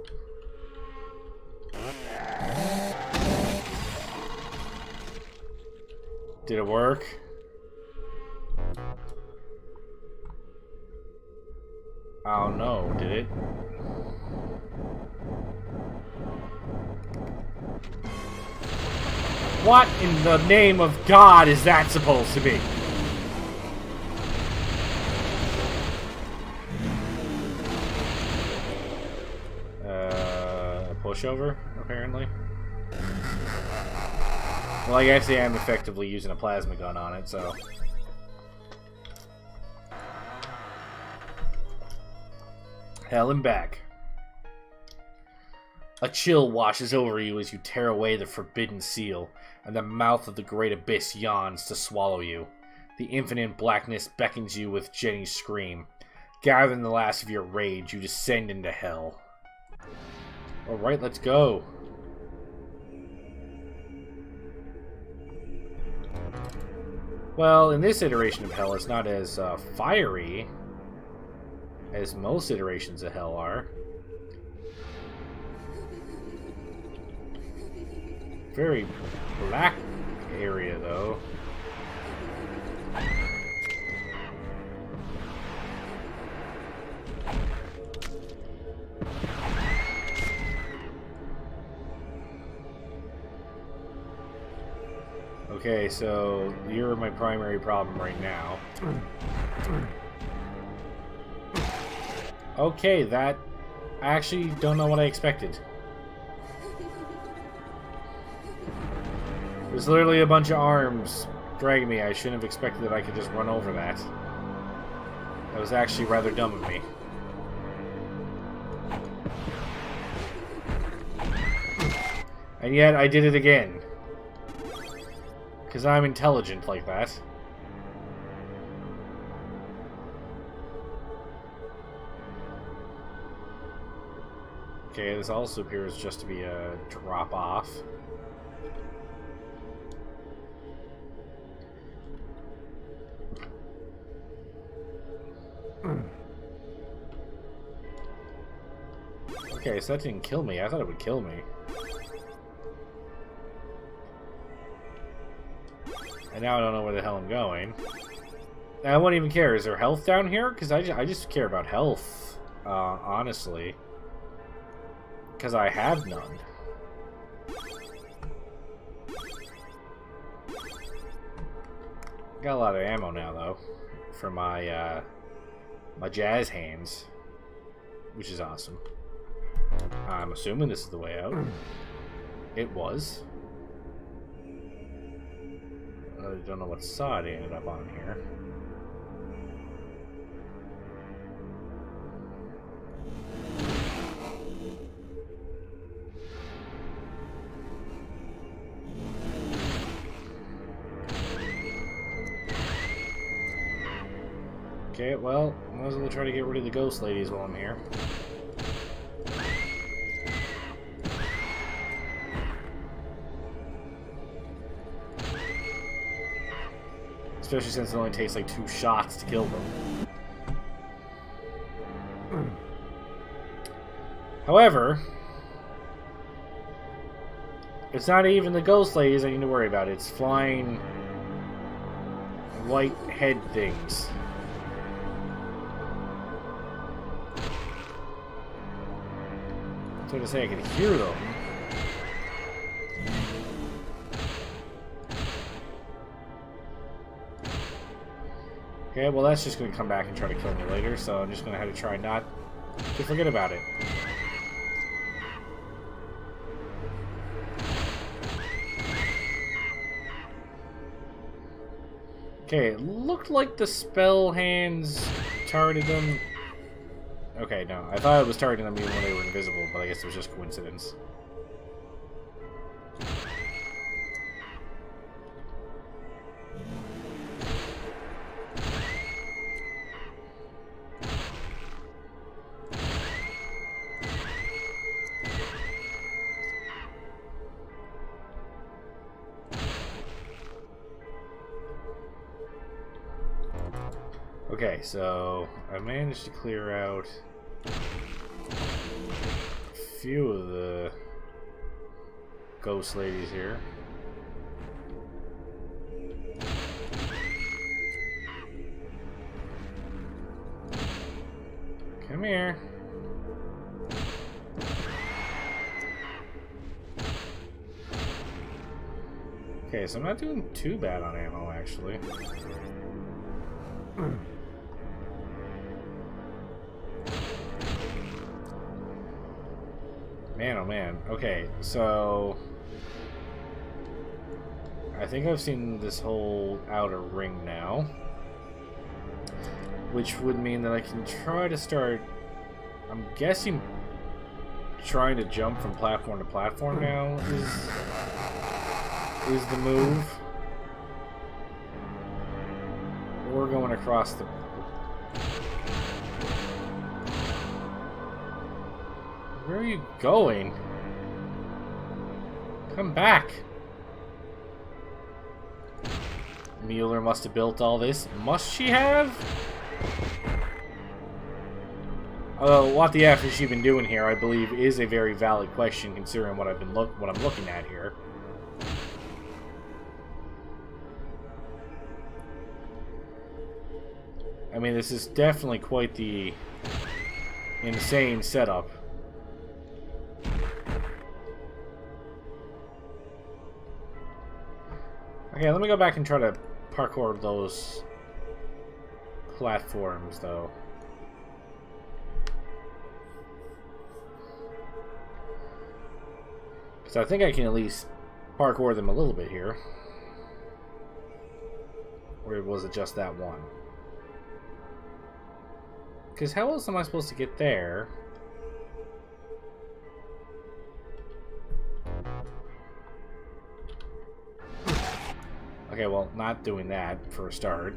Did it work? Oh no, did it? What in the name of God is that supposed to be? A pushover, apparently. Well, I guess I am effectively using a plasma gun on it, so. Hell and back. A chill washes over you as you tear away the forbidden seal, and the mouth of the great abyss yawns to swallow you. The infinite blackness beckons you with Jenny's scream. Gathering the last of your rage, you descend into hell. Alright, let's go. Well, in this iteration of hell, it's not as fiery as most iterations of hell are. Very black area, though. Okay, so you're my primary problem right now. Okay, that... I actually don't know what I expected. There's literally a bunch of arms dragging me. I shouldn't have expected that I could just run over that. That was actually rather dumb of me. And yet, I did it again. Because I'm intelligent like that. Okay, this also appears just to be a drop-off. Okay, so that didn't kill me. I thought it would kill me. now I don't know where the hell I'm going. I won't even care. Is there health down here? Because I just care about health, honestly. Because I have none. Got a lot of ammo now, though, for my my jazz hands, which is awesome. I'm assuming this is the way out. It was. I don't know what side I ended up on here. Okay, well, might as well try to get rid of the ghost ladies while I'm here. Especially since it only takes like 2 shots to kill them. However, it's not even the ghost ladies I need to worry about. It's flying white head things. So to say, I can hear them. Okay, well that's just going to come back and try to kill me later, so I'm just going to have to try not to forget about it. Okay, it looked like the spell hands targeted them. Okay, no, I thought it was targeting them even when they were invisible, but I guess it was just coincidence. Okay, so I managed to clear out a few of the ghost ladies here. Come here. Okay, so I'm not doing too bad on ammo, actually. Man, oh man. Okay, so I think I've seen this whole outer ring now, which would mean that I can try to start, I'm guessing, trying to jump from platform to platform now is the move. Or going across the... Where are you going? Come back! Mueller must have built all this. Must she have? Although, what the F has she been doing here, I believe, is a very valid question considering what I'm looking at here. I mean, this is definitely quite the insane setup. Okay, let me go back and try to parkour those platforms, though. Because I think I can at least parkour them a little bit here. Or was it just that one? Because how else am I supposed to get there? Okay, well, not doing that for a start.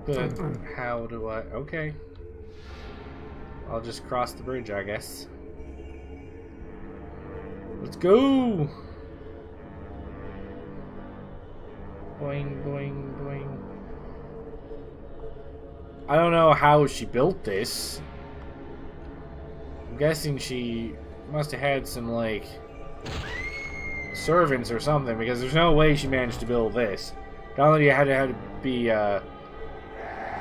But how do I... Okay. I'll just cross the bridge, I guess. Let's go! Boing, boing, boing. I don't know how she built this. guessing she must have had some, like, servants or something, because there's no way she managed to build this. Not only had to be an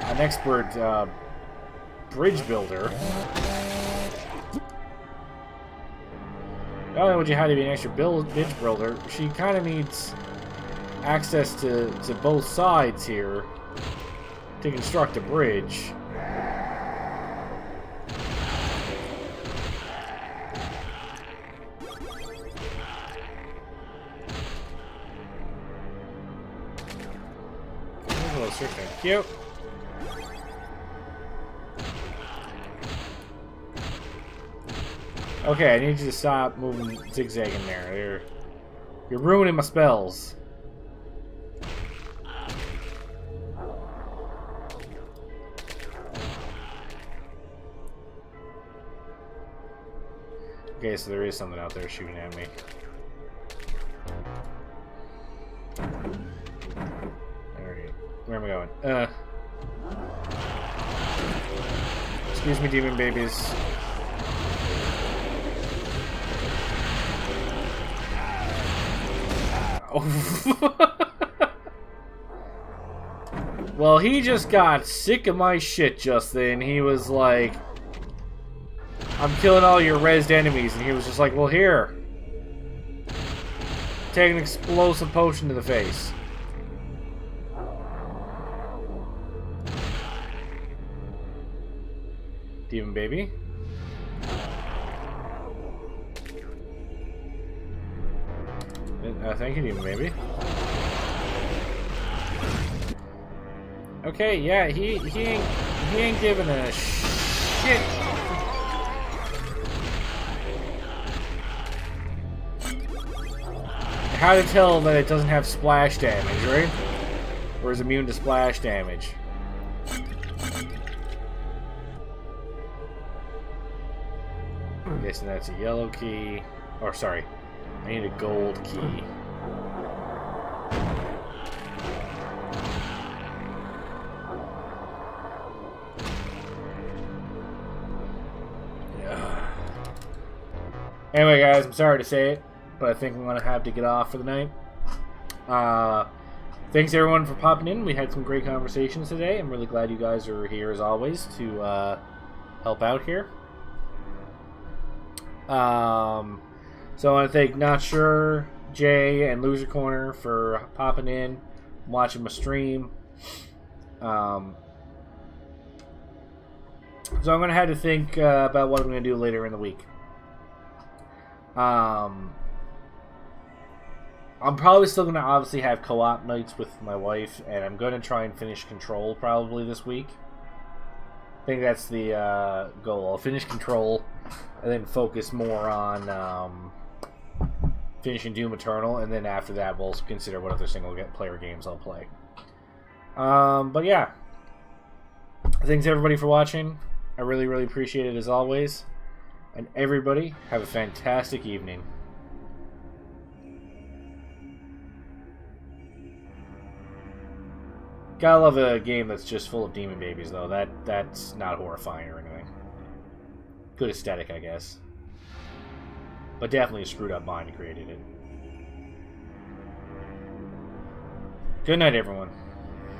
expert bridge builder, not only would you have to be an extra bridge builder, she kind of needs access to both sides here to construct a bridge. Thank you. Okay, I need you to stop moving zigzagging there. You're ruining my spells. Okay, so there is something out there shooting at me. Alright, where am I going? Excuse me, demon babies. Oh. Well, he just got sick of my shit just then. He was like, I'm killing all your rezzed enemies. And he was just like, well, here. Take an explosive potion to the face. Demon baby. Thank you, Demon baby. Okay, yeah, he ain't giving a shit. How to tell that it doesn't have splash damage, right? Or is immune to splash damage? I'm guessing that's a yellow key. Or sorry, I need a gold key. Anyway, guys, I'm sorry to say it, but I think I'm going to have to get off for the night. Thanks, everyone, for popping in. We had some great conversations today. I'm really glad you guys are here, as always, to help out here. So I want to thank Not Sure, Jay, and Loser Corner for popping in, watching my stream. So I'm going to have to think about what I'm going to do later in the week. I'm probably still going to obviously have co-op nights with my wife, and I'm going to try and finish Control probably this week. I think that's the goal. I'll finish Control and then focus more on finishing Doom Eternal, and then after that we'll consider what other single-player games I'll play. But yeah, thanks everybody for watching. I really, really appreciate it as always. And everybody, have a fantastic evening. Gotta love a game that's just full of demon babies, though. That's not horrifying or anything. Good aesthetic, I guess. But definitely a screwed up mind created it. Good night, everyone.